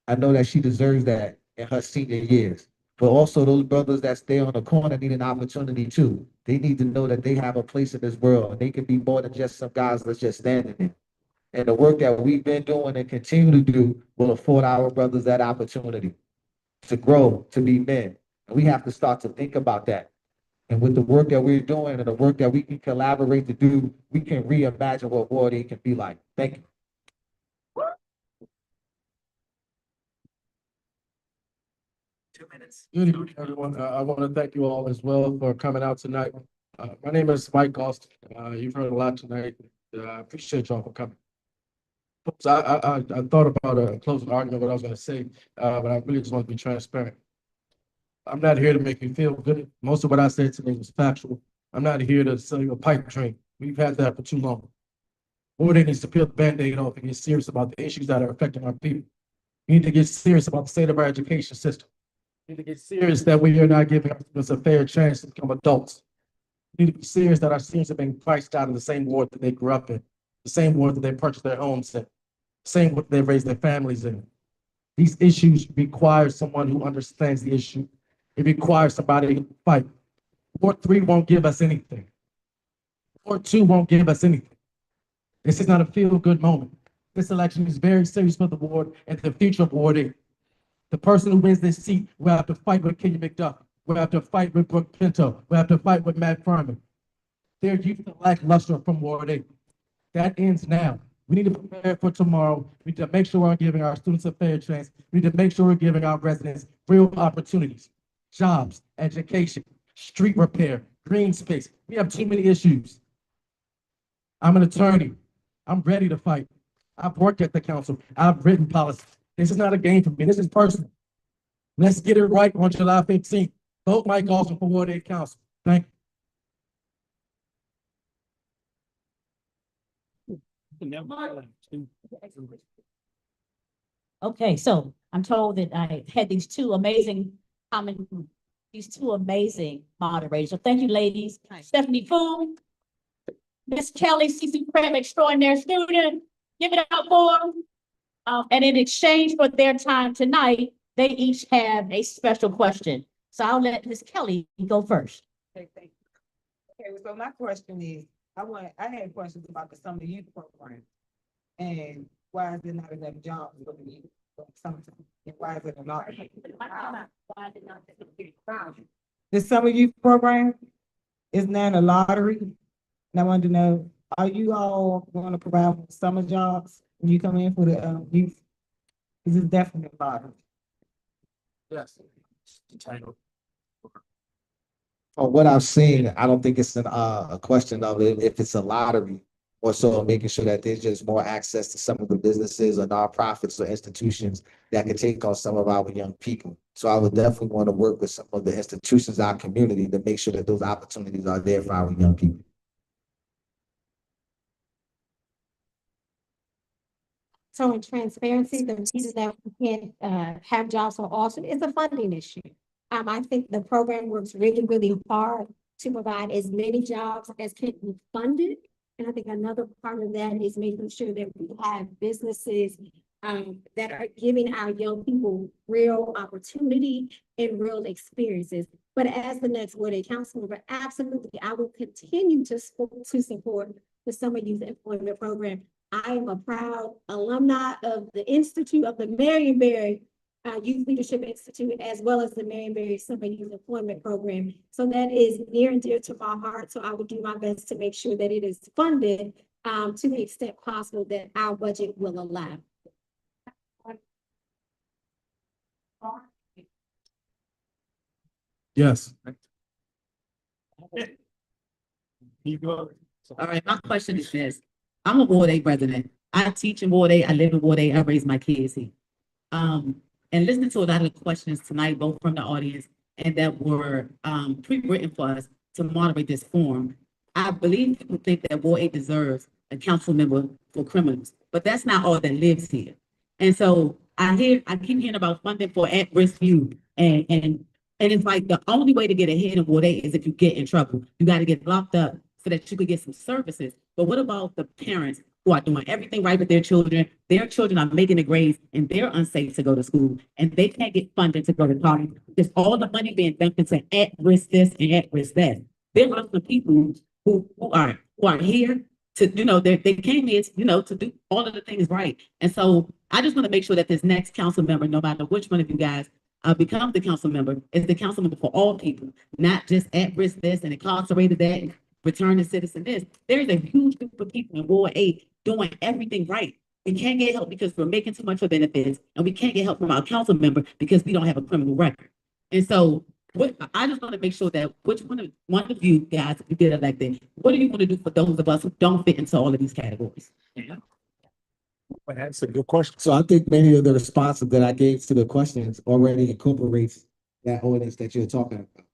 G: I know that she deserves that in her senior years. But also those brothers that stay on the corner need an opportunity too. They need to know that they have a place in this world and they can be more than just some guys that's just standing there. And the work that we've been doing and continue to do will afford our brothers that opportunity to grow, to be men. And we have to start to think about that. And with the work that we're doing and the work that we can collaborate to do, we can reimagine what Ward 8 can be like. Thank you.
H: 2 minutes.
C: Good evening, everyone. I want to thank you all as well for coming out tonight. My name is Mike Austin. You've heard a lot tonight. I appreciate y'all for coming. So I thought about a closing argument, what I was gonna say, but I really just want to be transparent. I'm not here to make you feel good. Most of what I said today was factual. I'm not here to sell you a pipe dream. We've had that for too long. Board needs to peel the Band-Aid off and get serious about the issues that are affecting our people. We need to get serious about the state of our education system. We need to get serious that we are not giving our students a fair chance to become adults. We need to be serious that our seniors are being priced out of the same ward that they grew up in, the same ward that they purchased their homes in, the same ward they raised their families in. These issues require someone who understands the issue. It requires somebody to fight. Ward 3 won't give us anything. Ward 2 won't give us anything. This is not a feel-good moment. This election is very serious for the ward and the future of Ward 8. The person who wins this seat will have to fight with Kenya McDuff. We'll have to fight with Brooke Pinto. We'll have to fight with Matt Furman. Their youth are lackluster from Ward 8. That ends now. We need to prepare for tomorrow. We need to make sure we're giving our students a fair chance. We need to make sure we're giving our residents real opportunities, jobs, education, street repair, green space. We have too many issues. I'm an attorney. I'm ready to fight. I've worked at the council. I've written policy. This is not a game for me. This is personal. Let's get it right on July 15th. Vote Mike Austin for Ward 8 Council. Thank you.
A: Okay, so I'm told that I had these two amazing moderators. So thank you, ladies. Stephanie Foon, Miss Kelly, CC Cram, extraordinary student. Give it up for them. And in exchange for their time tonight, they each have a special question. So I'll let Miss Kelly go first.
D: Okay, thank you. Okay, so my question is, I had questions about the summer youth program. And why is there not enough jobs for the youth? And why is it a lot? The summer youth program is not a lottery. And I wanted to know, are you all going to provide summer jobs when you come in for the youth? This is definitely a lottery.
C: Yes.
G: From what I've seen, I don't think it's a question of if it's a lottery, or so making sure that there's just more access to some of the businesses or nonprofits or institutions that can take on some of our young people. So I would definitely want to work with some of the institutions in our community to make sure that those opportunities are there for our young people.
F: So in transparency, the reason that we can't have jobs for Austin is a funding issue. I think the program works really, really hard to provide as many jobs as can be funded. And I think another part of that is making sure that we have businesses that are giving our young people real opportunity and real experiences. But as the next Ward 8 council member, absolutely, I will continue to support the Summer Youth Employment Program. I am a proud alumni of the Institute of the Marionberry Youth Leadership Institute, as well as the Marionberry Summer Youth Employment Program. So that is near and dear to my heart. So I will do my best to make sure that it is funded to the extent possible that our budget will allow.
C: Yes.
B: All right, my question is this. I'm a Ward 8 resident. I teach in Ward 8. I live in Ward 8. I raise my kids here. And listening to a lot of the questions tonight, both from the audience and that were pre-written for us to moderate this forum, I believe people think that Ward 8 deserves a council member for criminals, but that's not all that lives here. And so I keep hearing about funding for at-risk youth, and it's like the only way to get ahead in Ward 8 is if you get in trouble. You got to get locked up so that you could get some services. But what about the parents who are doing everything right with their children? Their children are making the grades and they're unsafe to go to school and they can't get funded to go to college. There's all the money being dumped into at-risk this and at-risk that. There are some people who are here to, they came here, to do all of the things right. And so I just want to make sure that this next council member, no matter which one of you guys becomes the council member, is the council member for all people, not just at-risk this and incarcerated that, return to citizen this. There's a huge group of people in Ward 8 doing everything right. We can't get help because we're making too much for benefits, and we can't get help from our council member because we don't have a criminal record. And so I just want to make sure that which one of you guys, if you get elected, what do you want to do for those of us who don't fit into all of these categories? Yeah.
H: That's a good question.
G: So I think many of the responses that I gave to the questions already incorporates that ordinance that you're talking about.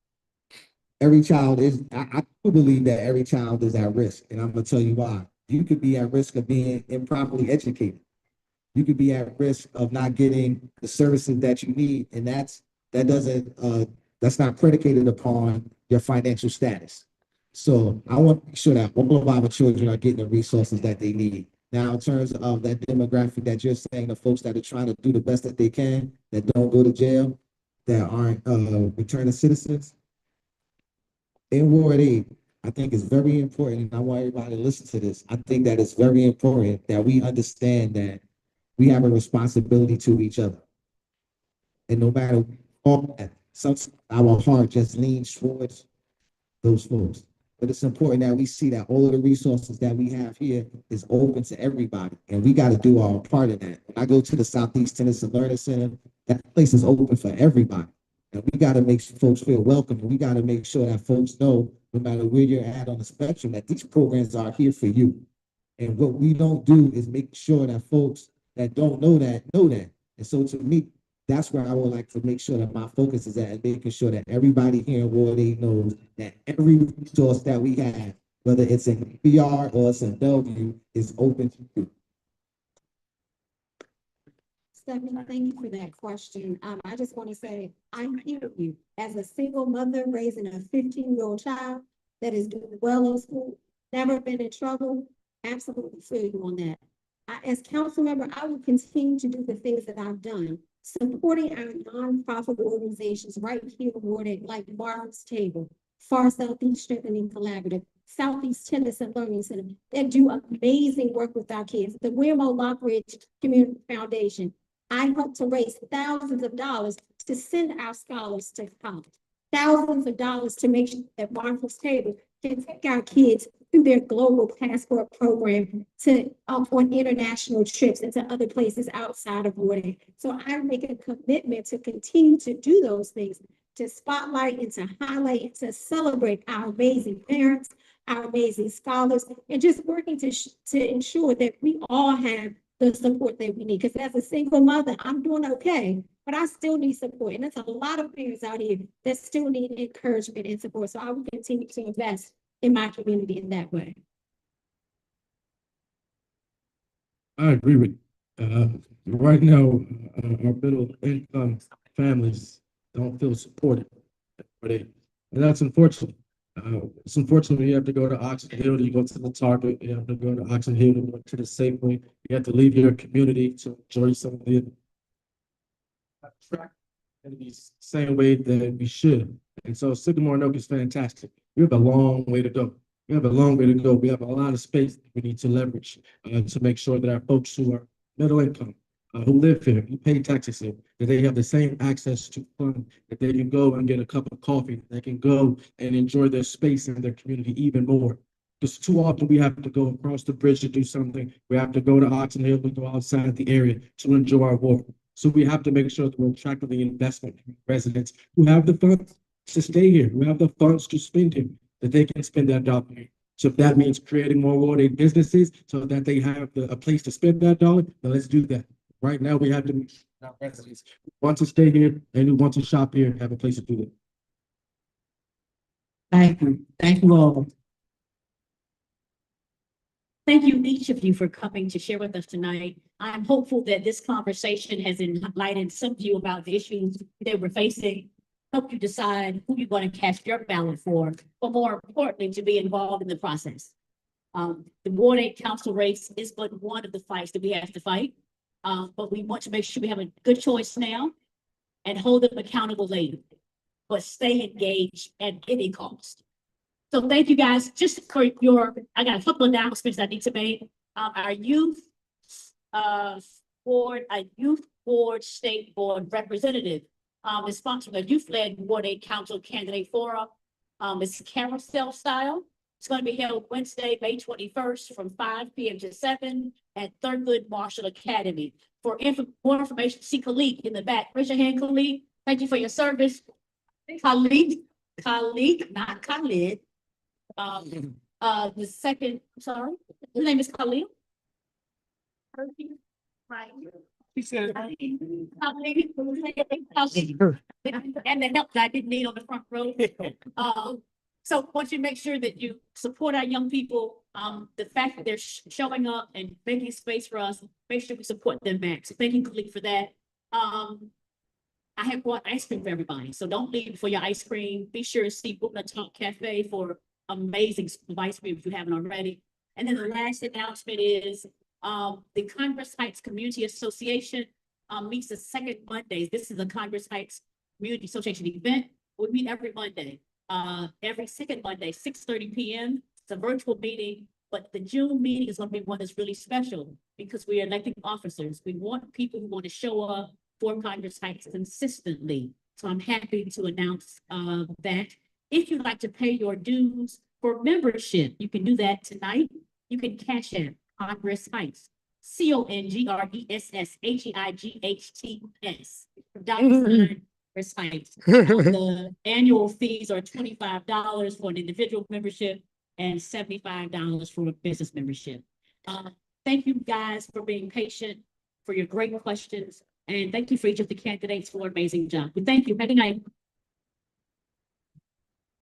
G: Every child is, I do believe that every child is at risk, and I'm gonna tell you why. You could be at risk of being improperly educated. You could be at risk of not getting the services that you need, and that's not predicated upon your financial status. So I want to make sure that all of our children are getting the resources that they need. Now, in terms of that demographic that you're saying, the folks that are trying to do the best that they can, that don't go to jail, that aren't returning citizens, in Ward 8, I think it's very important, and I want everybody to listen to this. I think that it's very important that we understand that we have a responsibility to each other. And no matter what, sometimes our heart just leans towards those folks. But it's important that we see that all of the resources that we have here is open to everybody. And we got to do our part in that. When I go to the Southeast Tennessee Learning Center, that place is open for everybody. And we got to make folks feel welcome. And we got to make sure that folks know, no matter where you're at on the spectrum, that these programs are here for you. And what we don't do is make sure that folks that don't know that. And so to me, that's where I would like to make sure that my focus is at, and making sure that everybody here in Ward 8 knows that every resource that we have, whether it's in PR or it's in Bellevue, is open to you.
F: Stephanie, thank you for that question. I just want to say, I hear you. As a single mother raising a 15-year-old child that is doing well in school, never been in trouble, absolutely feel you on that. As council member, I will continue to do the things that I've done, supporting our nonprofit organizations right here in Ward 8, like Mark's Table, Far Southeast Strengthening Collaborative, Southeast Tennessee Learning Center, that do amazing work with our kids. The Wilmo Lockridge Community Foundation. I hope to raise thousands of dollars to send our scholars to college, thousands of dollars to make sure that Martha's Table can take our kids through their global passport program to on international trips and to other places outside of Ward 8. So I make a commitment to continue to do those things, to spotlight and to highlight and to celebrate our amazing parents, our amazing scholars, and just working to ensure that we all have the support that we need. Because as a single mother, I'm doing okay, but I still need support. And there's a lot of parents out here that still need encouragement and support. So I will continue to invest in my community in that way.
C: I agree with you. Right now, our middle income families don't feel supported. And that's unfortunate. It's unfortunate when you have to go to Oxon Hill, you go to the Target, you have to go to Oxon Hill, to go to the Safeway, you have to leave your community to enjoy some of the in the same way that we should. And so Sycamore Nook is fantastic. We have a long way to go. We have a long way to go. We have a lot of space we need to leverage to make sure that our folks who are middle income, who live here, who pay taxes here, that they have the same access to fund, that they can go and get a cup of coffee, they can go and enjoy their space in their community even more. Because too often we have to go across the bridge to do something. We have to go to Oxon Hill, we go outside the area to enjoy our water. So we have to make sure that we're attracting the investment residents who have the funds to stay here, who have the funds to spend here, that they can spend that dollar here. So if that means creating more Ward 8 businesses so that they have a place to spend that dollar, then let's do that. Right now, we have to make sure our residents who want to stay here and who want to shop here have a place to do it.
A: Thank you. Thank you all. Thank you, each of you, for coming to share with us tonight. I'm hopeful that this conversation has enlightened some of you about the issues that we're facing, help you decide who you're going to cast your ballot for, but more importantly, to be involved in the process. The Ward 8 council race is but one of the fights that we have to fight, but we want to make sure we have a good choice now and hold them accountable later, but stay engaged at any cost. So thank you guys, just for I got a couple of announcements I need to make. Our youth board state board representative is sponsoring a youth-led Ward 8 council candidate forum. It's carousel style. It's going to be held Wednesday, May 21st from 5 p.m. to 7 at Thurgood Marshall Academy. For more information, see Khalid in the back. Raise your hand, Khalid. Thank you for your service. Khalid, not Khalid. The second, sorry, his name is Khalil. Right.
H: He said,
A: And the help that I didn't need on the front row. So once you make sure that you support our young people, the fact that they're showing up and making space for us, make sure we support them back. So thank you, Khalid, for that. I have bought ice cream for everybody, so don't leave for your ice cream. Be sure to see Brooklyn Talk Cafe for amazing ice cream if you haven't already. And then the last announcement is, the Congress Heights Community Association meets the second Mondays. This is a Congress Heights Community Association event. We meet every Monday, every second Monday, 6:30 p.m. It's a virtual meeting, but the June meeting is going to be one that's really special because we are electing officers. We want people who want to show up for Congress Heights consistently. So I'm happy to announce that. If you'd like to pay your dues for membership, you can do that tonight. You can cash in Congress Heights, CONGRESSHEIGHTS. Congress Heights. The annual fees are $25 for an individual membership and $75 for a business membership. Thank you guys for being patient, for your great questions, and thank you for each of the candidates for an amazing job. But thank you. Have a good night.